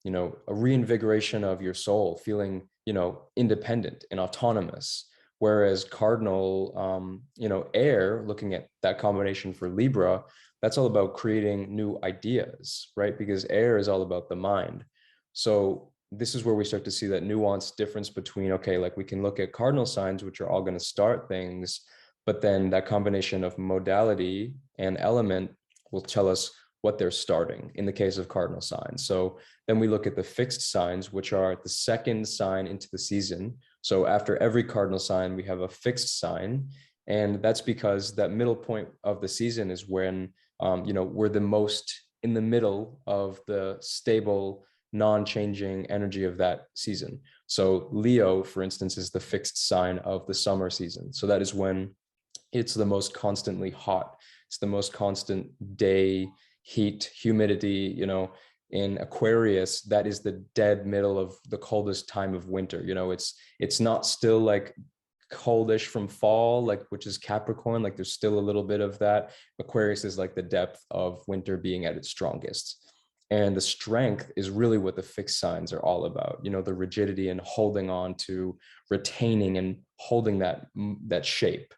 a reinvigoration of your soul, feeling, independent and autonomous. Whereas cardinal, air, looking at that combination for Libra, that's all about creating new ideas, right? Because air is all about the mind. So this is where we start to see that nuanced difference between, okay, like we can look at cardinal signs, which are all going to start things, but then that combination of modality and element will tell us what they're starting in the case of cardinal signs. So then we look at the fixed signs, which are the second sign into the season. So after every cardinal sign, we have a fixed sign. And that's because that middle point of the season is when, we're the most in the middle of the stable, non-changing energy of that season. So Leo, for instance, is the fixed sign of the summer season. So that is when it's the most constantly hot. It's the most constant day, heat, humidity, in Aquarius, that is the dead middle of the coldest time of winter. It's not still like coldish from fall, like, which is Capricorn, like there's still a little bit of that. Aquarius is like the depth of winter being at its strongest. And the strength is really what the fixed signs are all about, the rigidity and holding on to, retaining and holding that shape,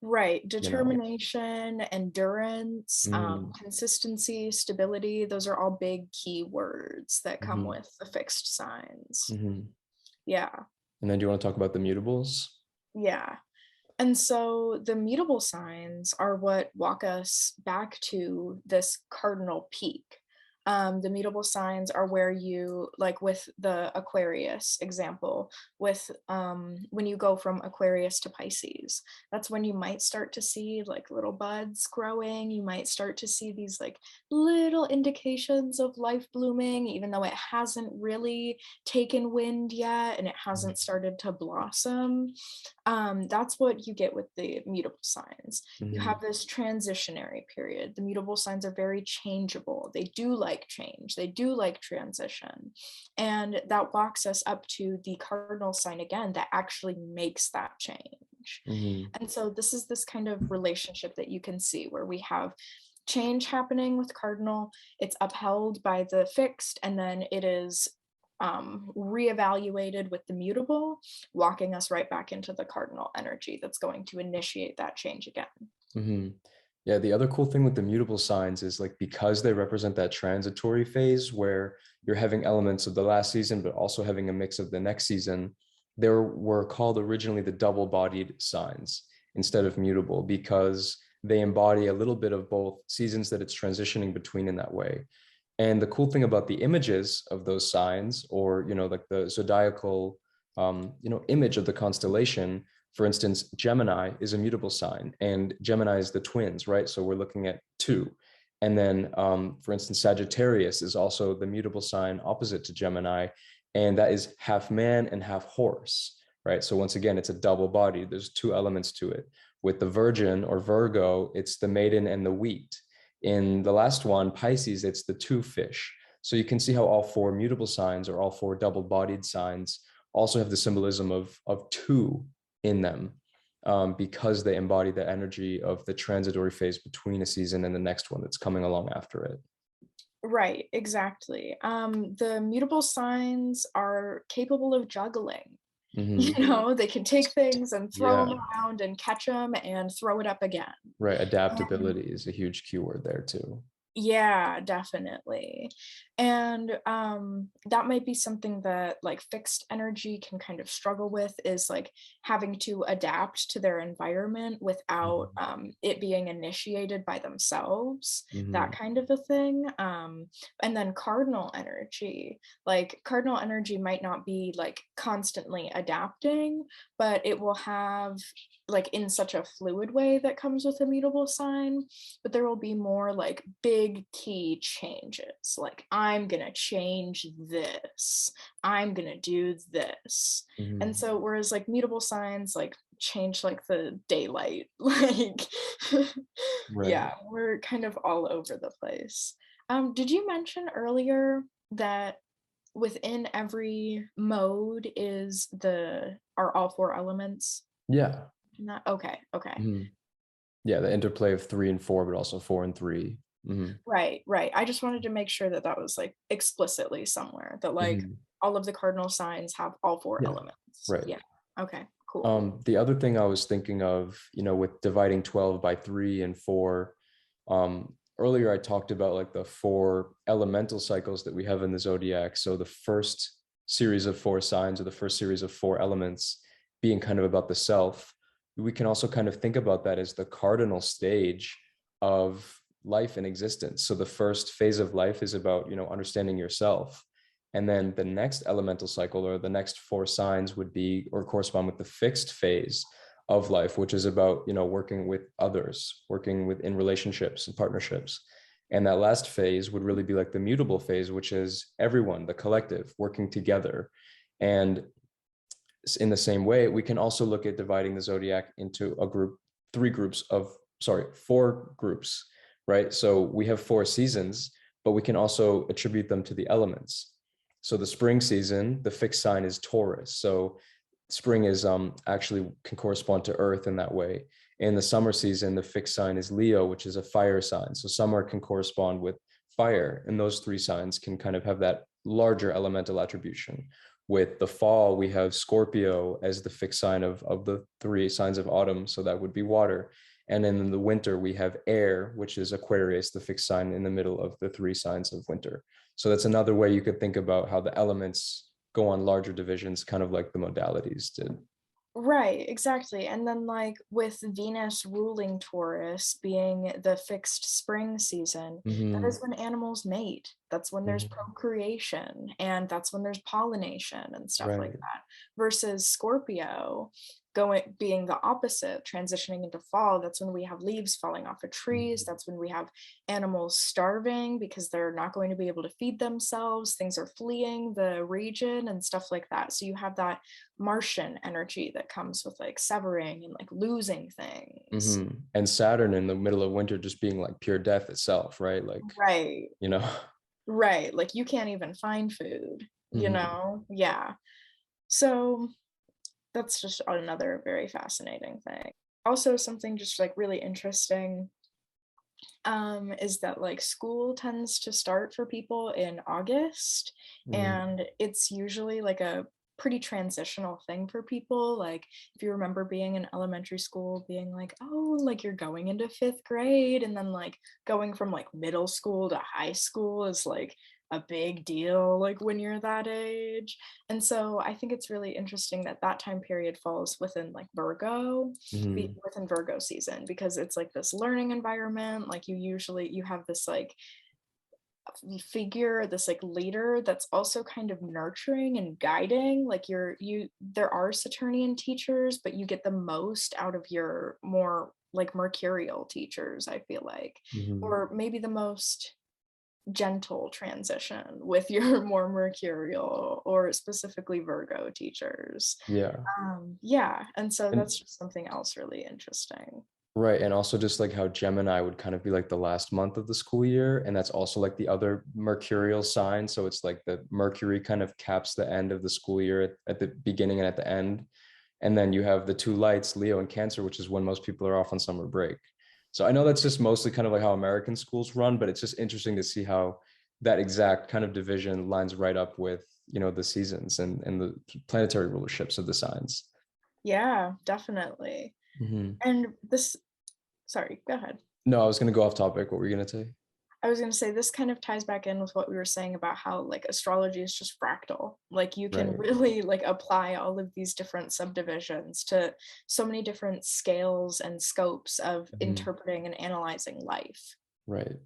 Right. you know. Determination, endurance, Mm, consistency, stability, those are all big key words that come mhm, with the fixed signs. mhm. Yeah. And then do you want to talk about the mutables? Yeah. And so the mutable signs are what walk us back to this cardinal peak. The mutable signs are where you, like with the Aquarius example, with when you go from Aquarius to Pisces, that's when you might start to see like little buds growing. You might start to see these like little indications of life blooming, even though it hasn't really taken wind yet and it hasn't started to blossom. That's what you get with the mutable signs. You Mm-hmm. have this transitionary period. The mutable signs are very changeable. They do like change, they do like transition. And that walks us up to the cardinal sign again that actually makes that change. Mm-hmm. And so this is this kind of relationship that you can see where we have change happening with cardinal, it's upheld by the fixed, and then it is reevaluated with the mutable, walking us right back into the cardinal energy that's going to initiate that change again. Mm-hmm. Yeah, the other cool thing with the mutable signs is like because they represent that transitory phase where you're having elements of the last season, but also having a mix of the next season, they were called originally the double-bodied signs instead of mutable because they embody a little bit of both seasons that it's transitioning between in that way. And the cool thing about the images of those signs, or like the zodiacal image of the constellation, For instance, Gemini is a mutable sign, and Gemini is the twins, right? So we're looking at two. And then, for instance, Sagittarius is also the mutable sign opposite to Gemini, and that is half man and half horse, right? So once again, it's a double body. There's two elements to it. With the Virgin or Virgo, it's the maiden and the wheat. In the last one, Pisces, it's the two fish. So you can see how all four mutable signs, or all four double-bodied signs, also have the symbolism of two in them, because they embody the energy of the transitory phase between a season and the next one that's coming along after it. Right, exactly. The mutable signs are capable of juggling. They can take things and throw them around and catch them and throw it up again. Right. Adaptability is a huge keyword there too. Yeah, definitely. And that might be something that like fixed energy can kind of struggle with, is like having to adapt to their environment without it being initiated by themselves, that kind of a thing. And then cardinal energy might not be like constantly adapting, but it will have like in such a fluid way that comes with a mutable sign, but there will be more like big key changes, like I'm gonna change this, I'm gonna do this. And so whereas like mutable signs like change like the daylight, like yeah, we're kind of all over the place. Did you mention earlier that within every mode are all four elements? Yeah. Okay. Yeah, the interplay of 3 and 4, but also 4 and 3. Right. I just wanted to make sure that that was like explicitly somewhere, that like all of the cardinal signs have all four elements. Right. Yeah. Okay, cool. The other thing I was thinking of, with dividing 12 by 3 and 4, earlier I talked about like the 4 elemental cycles that we have in the zodiac. So the first series of 4 signs, or the first series of 4 elements, being kind of about the self. We can also kind of think about that as the cardinal stage of life and existence. So the first phase of life is about, understanding yourself. And then the next elemental cycle, or the next 4 signs, would be or correspond with the fixed phase of life, which is about, working with others, working in relationships and partnerships. And that last phase would really be like the mutable phase, which is everyone, the collective, working together. And in the same way, we can also look at dividing the zodiac into 4 groups, right? So we have 4 seasons, but we can also attribute them to the elements. So the spring season, the fixed sign is Taurus. So spring is actually can correspond to earth in that way. In the summer season, the fixed sign is Leo, which is a fire sign. So summer can correspond with fire, and those 3 signs can kind of have that larger elemental attribution. With the fall, we have Scorpio as the fixed sign of the 3 signs of autumn. So that would be water. And then in the winter, we have air, which is Aquarius, the fixed sign in the middle of the 3 signs of winter. So that's another way you could think about how the elements go on larger divisions, kind of like the modalities did. Right, exactly. And then like with Venus ruling Taurus being the fixed spring season, that is when animals mate. That's when there's procreation, and that's when there's pollination and stuff like that. Versus Scorpio being the opposite, transitioning into fall, that's when we have leaves falling off of trees. That's when we have animals starving because they're not going to be able to feed themselves. Things are fleeing the region and stuff like that. So you have that Martian energy that comes with like severing and like losing things. And Saturn in the middle of winter just being like pure death itself, right? Like, right. Right. Like you can't even find food, Yeah. So that's just another very fascinating thing. Also, something just like really interesting is that like school tends to start for people in August, and it's usually like a pretty transitional thing for people. Like if you remember being in elementary school, being like, oh, like you're going into 5th grade, and then like going from like middle school to high school is like a big deal, like when you're that age. And so I think it's really interesting that that time period falls within like within Virgo season, because it's like this learning environment. Like you have this like figure, this like leader that's also kind of nurturing and guiding. Like there are Saturnian teachers, but you get the most out of your more like mercurial teachers, I feel like, Mhm. or maybe the most gentle transition with your more mercurial or specifically Virgo teachers. Yeah. Yeah, and so And that's just something else really interesting. right. And also just like how Gemini would kind of be like the last month of the school year. And that's also like the other mercurial sign. So it's like the Mercury kind of caps the end of the school year at the beginning and at the end. And then you have the two lights, Leo and Cancer, which is when most people are off on summer break. So I know that's just mostly kind of like how American schools run, but it's just interesting to see how that exact kind of division lines right up with, the seasons and the planetary rulerships of the signs. Yeah, definitely. Mhm. And this, sorry, go ahead. No, I was going to go off topic. What were you going to say? I was going to say this kind of ties back in with what we were saying about how like astrology is just fractal. Like you can Right. really like apply all of these different subdivisions to so many different scales and scopes of Mhm. interpreting and analyzing life. Right.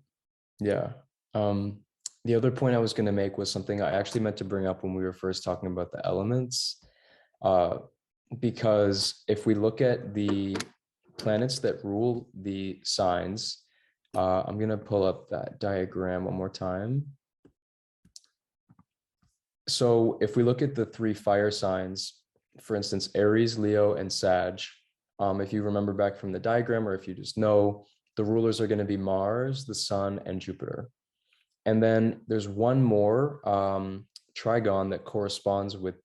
Yeah. Um, the other point I was going to make was something I actually meant to bring up when we were first talking about the elements. Uh, because if we look at the planets that rule the signs, I'm going to pull up that diagram one more time. So if we look at the three fire signs, for instance, Aries, Leo, and Sag, if you remember back from the diagram, or if you just know, the rulers are going to be Mars, the Sun, and Jupiter. And then there's one more trigon that corresponds with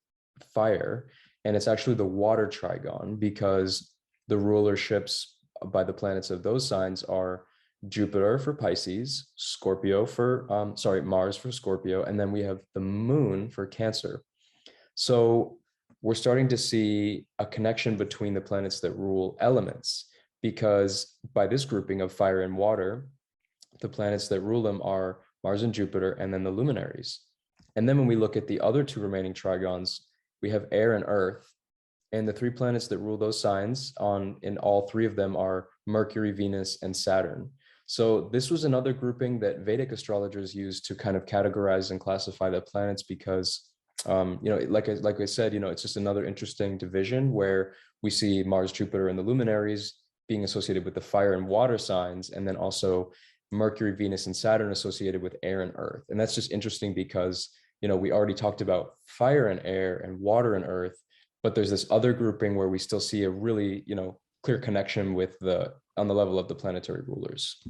fire, and it's actually the water trigon because the rulerships by the planets of those signs are Jupiter for Pisces, Scorpio for, Mars for Scorpio, and then we have the moon for Cancer. So we're starting to see a connection between the planets that rule elements because by this grouping of fire and water, the planets that rule them are Mars and Jupiter, and then the luminaries. And then when we look at the other two remaining trigons, we have air and earth. And the three planets that rule those signs in all three of them are Mercury, Venus, and Saturn. So this was another grouping that Vedic astrologers used to kind of categorize and classify the planets because, like I said, it's just another interesting division where we see Mars, Jupiter, and the luminaries being associated with the fire and water signs, and then also Mercury, Venus, and Saturn associated with air and earth. And that's just interesting because, we already talked about fire and air and water and earth, but there's this other grouping where we still see a really, clear connection with on the level of the planetary rulers.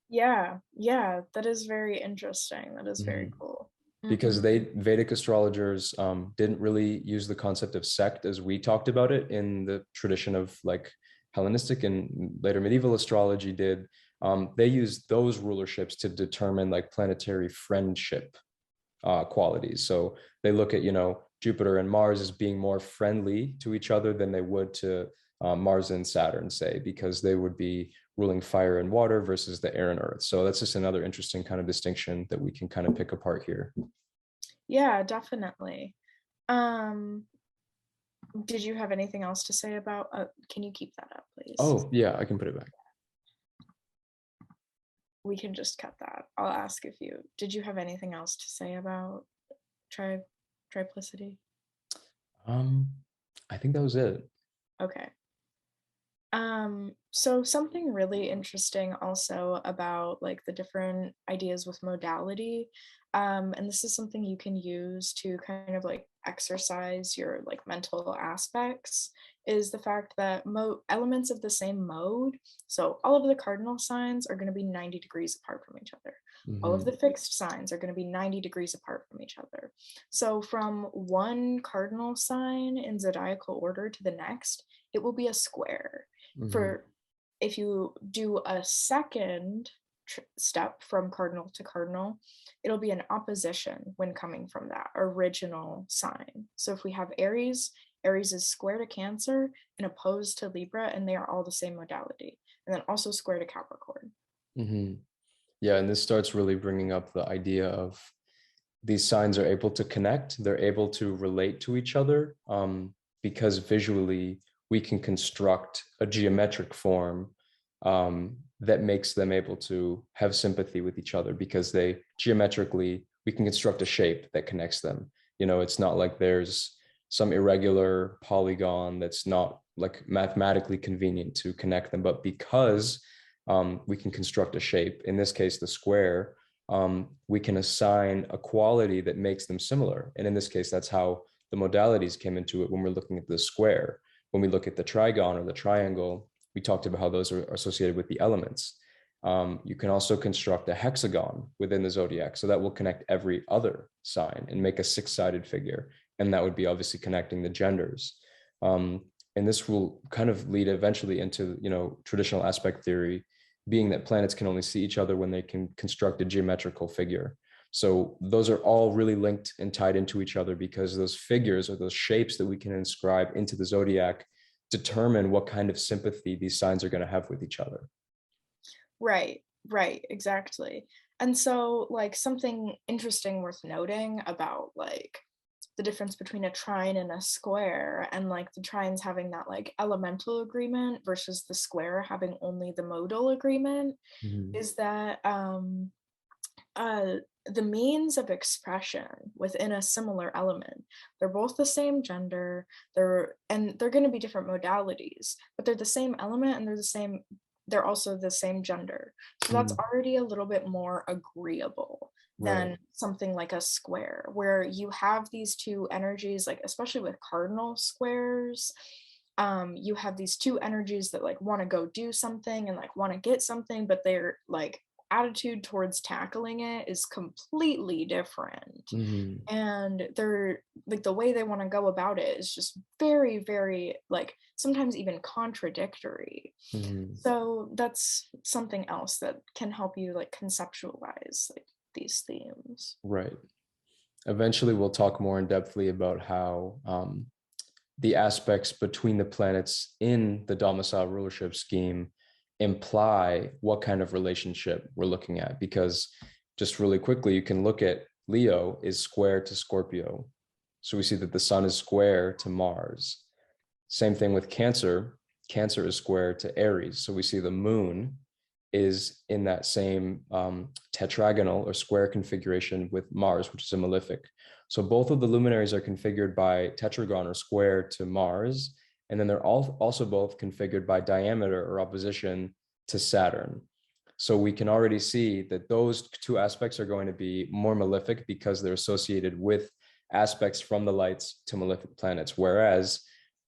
Yeah, yeah, that is very interesting. That is very Mhm. cool. Because Hmm. Vedic astrologers didn't really use the concept of sect as we talked about it in the tradition of like Hellenistic and later medieval astrology did. They used those rulerships to determine like planetary friendship qualities. So they look at, Jupiter and Mars as being more friendly to each other than they would to Mars and Saturn, say, because they would be ruling fire and water versus the air and earth. So that's just another interesting kind of distinction that we can kind of pick apart here. Yeah, definitely. Um, did you have anything else to say about, can you keep that up, please? Oh, yeah, I can put it back. We can just cut that. I'll ask if did you have anything else to say about triplicity? Um, I think that was it. Okay. So something really interesting also about like the different ideas with modality, and this is something you can use to kind of like exercise your like mental aspects, is the fact that elements of the same mode, so all of the cardinal signs are going to be 90 degrees apart from each other. All of Mm-hmm. the fixed signs are going to be 90 degrees apart from each other. So from one cardinal sign in zodiacal order to the next, it will be a square. Mm-hmm. For if you do a second step from cardinal to cardinal, it'll be an opposition when coming from that original sign. So if we have Aries, Aries is square to Cancer and opposed to Libra, and they are all the same modality. And then also square to Capricorn. Mm-hmm. Yeah, and this starts really bringing up the idea of these signs are able to connect, they're able to relate to each other because visually we can construct a geometric form that makes them able to have sympathy with each other, because they geometrically, we can construct a shape that connects them. It's not like there's some irregular polygon that's not like mathematically convenient to connect them, but because we can construct a shape, in this case the square, we can assign a quality that makes them similar. And in this case, that's how the modalities came into it. When we're looking at the square, when we look at the trigon or the triangle, we talked about how those are associated with the elements. You can also construct a hexagon within the zodiac, so that will connect every other sign and make a six-sided figure. And that would be obviously connecting the genders. And this will kind of lead eventually into, traditional aspect theory, being that planets can only see each other when they can construct a geometrical figure. So those are all really linked and tied into each other, because those figures or those shapes that we can inscribe into the zodiac determine what kind of sympathy these signs are going to have with each other. Right, exactly. And so like something interesting worth noting about like the difference between a trine and a square, and like the trines having that like elemental agreement versus the square having only the modal agreement, Mm-hmm. is that the means of expression within a similar element, they're both the same gender, they're going to be different modalities, but they're the same element and they're also the same gender. So that's already a little bit more agreeable Right. than something like a square, where you have these two energies, like especially with cardinal squares, you have these two energies that like want to go do something and like want to get something, but they're like attitude towards tackling it is completely different. Mm-hmm. And they're like the way they want to go about it is just very, very like sometimes even contradictory. Mm-hmm. So that's something else that can help you like conceptualize like these themes. Right. Eventually, we'll talk more in depthly about how the aspects between the planets in the domicile rulership scheme imply what kind of relationship we're looking at. Because just really quickly, you can look at Leo is square to Scorpio. So we see that the sun is square to Mars. Same thing with Cancer. Cancer is square to Aries. So we see the moon is in that same tetragonal or square configuration with Mars, which is a malefic. So both of the luminaries are configured by tetragon or square to Mars, and then they're also both configured by diameter or opposition to Saturn. So we can already see that those two aspects are going to be more malefic because they're associated with aspects from the lights to malefic planets. Whereas,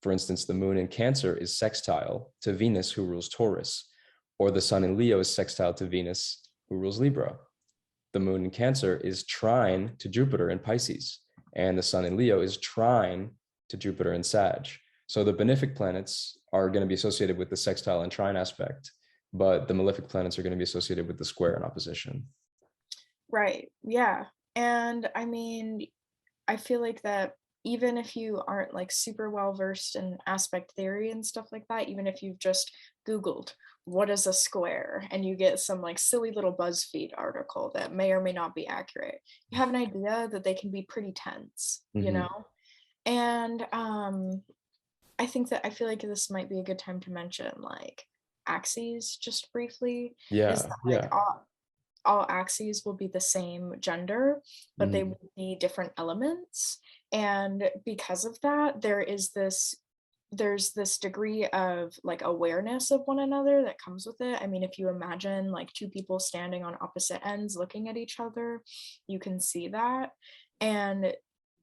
for instance, the moon in Cancer is sextile to Venus, who rules Taurus, or the sun in Leo is sextile to Venus, who rules Libra. The moon in Cancer is trine to Jupiter in Pisces, and the sun in Leo is trine to Jupiter in Sag. So the benefic planets are going to be associated with the sextile and trine aspect, but the malefic planets are going to be associated with the square and opposition. Right. Yeah. And I mean, I feel like that even if you aren't like super well versed in aspect theory and stuff like that, even if you've just Googled what is a square and you get some like silly little BuzzFeed article that may or may not be accurate, you have an idea that they can be pretty tense, you Mm-hmm. know? And I feel like this might be a good time to mention like axes just briefly. Is Yeah, that like yeah. all axes will be the same gender, but they Mm-hmm. will be different elements. And because of that, there's this degree of like awareness of one another that comes with it. I mean, if you imagine like two people standing on opposite ends looking at each other, you can see that. And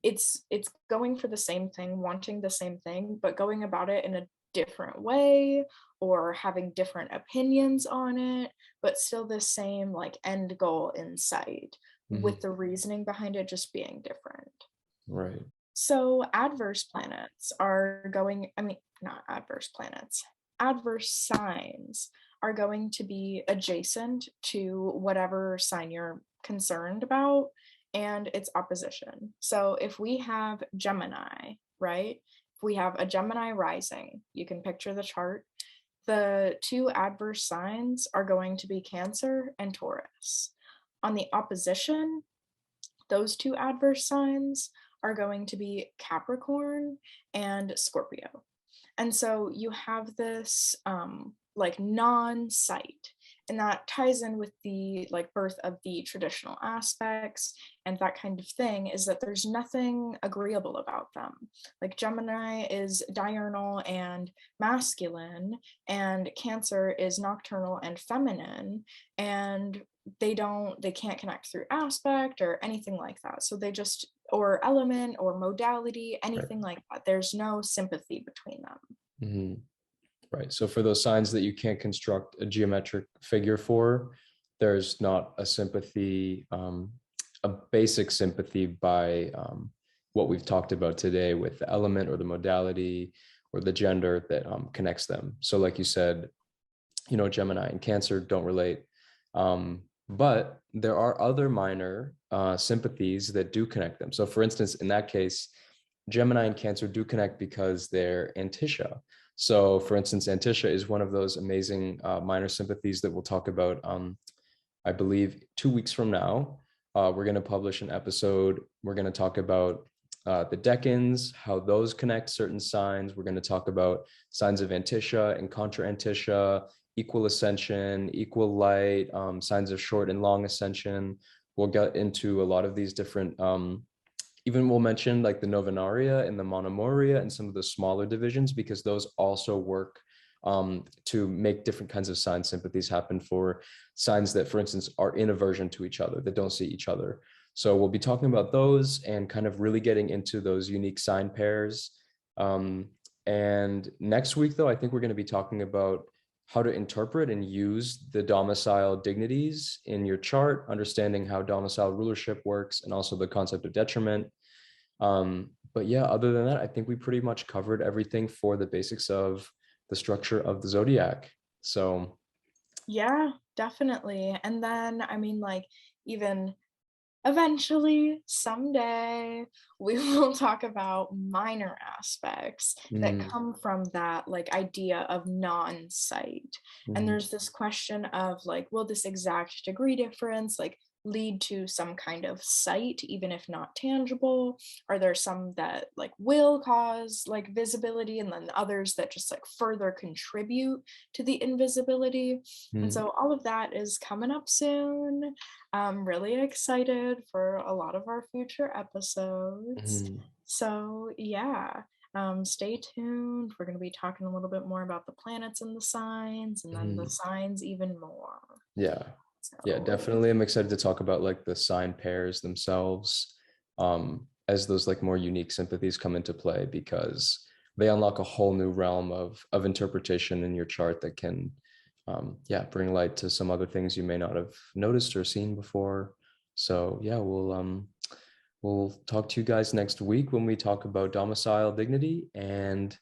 it's going for the same thing, wanting the same thing, but going about it in a different way or having different opinions on it, but still the same like end goal in sight, Mm-hmm. with the reasoning behind it just being different. Right. So adverse planets are going, I mean, not adverse planets, adverse signs are going to be adjacent to whatever sign you're concerned about and its opposition. So if we have Gemini, right? If we have a Gemini rising, you can picture the chart. The two adverse signs are going to be Cancer and Taurus. On the opposition, those two adverse signs are going to be Capricorn and Scorpio. And so you have this like non-sight. And that ties in with the like birth of the traditional aspects and that kind of thing, is that there's nothing agreeable about them. Like Gemini is diurnal and masculine, and Cancer is nocturnal and feminine, and they can't connect through aspect or anything like that. So they just, or element or modality, Right. anything like that. There's no sympathy between them. Mhm. Right. So for those signs that you can't construct a geometric figure for, there's not a sympathy, a basic sympathy by what we've talked about today with the element or the modality or the gender that connects them. So like you said, Gemini and Cancer don't relate. But there are other minor sympathies that do connect them. So for instance, in that case, Gemini and Cancer do connect because they're antitia. So for instance, antitia is one of those amazing minor sympathies that we'll talk about, I believe 2 weeks from now. We're going to publish an episode. We're going to talk about the decans, how those connect certain signs. We're going to talk about signs of antitia and contra antitia, equal ascension, equal light, signs of short and long ascension. We'll get into a lot of these different, even we'll mention like the novenaria and the monomoria and some of the smaller divisions, because those also work to make different kinds of sign sympathies happen for signs that, for instance, are in aversion to each other, that don't see each other. So we'll be talking about those and kind of really getting into those unique sign pairs. And next week, though, I think we're going to be talking about how to interpret and use the domicile dignities in your chart, understanding how domicile rulership works, and also the concept of detriment. But yeah, other than that, I think we pretty much covered everything for the basics of the structure of the zodiac. So Yeah, definitely. And then, I mean, like, even eventually, someday, we will talk about minor aspects that mm, come from that like idea of non-sight. And mhm, there's this question of like, will this exact degree difference like lead to some kind of sight, even if not tangible? Are there some that like will cause like visibility, and then others that just like further contribute to the invisibility? And mm, so all of that is coming up soon. I'm really excited for a lot of our future episodes. mhm, So, yeah, stay tuned. We're going to be talking a little bit more about the planets and the signs, and then the mhm. signs even more. Yeah. Yeah, So, definitely. I'm excited to talk about like the sign pairs themselves, as those like more unique sympathies come into play, because they unlock a whole new realm of interpretation in your chart that can, yeah, bring light to some other things you may not have noticed or seen before. So yeah, we'll talk to you guys next week when we talk about domicile dignity. And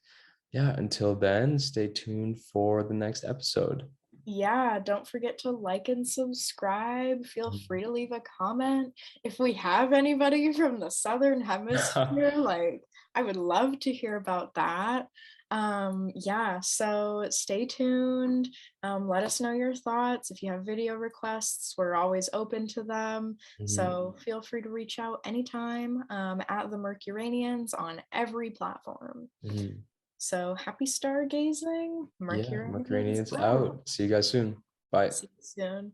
yeah, until then, stay tuned for the next episode. yeah, don't forget to like and subscribe. Feel free to leave a comment. If we have anybody from the Southern Hemisphere, like, I would love to hear about that. Yeah, so stay tuned. Let us know your thoughts. If you have video requests, we're always open to them. Mhm, So feel free to reach out anytime, at the Mercuranians on every platform. mhm. So happy stargazing. Yeah, Mercuranians Mercuranians out. out. See you guys soon. Bye. See you soon.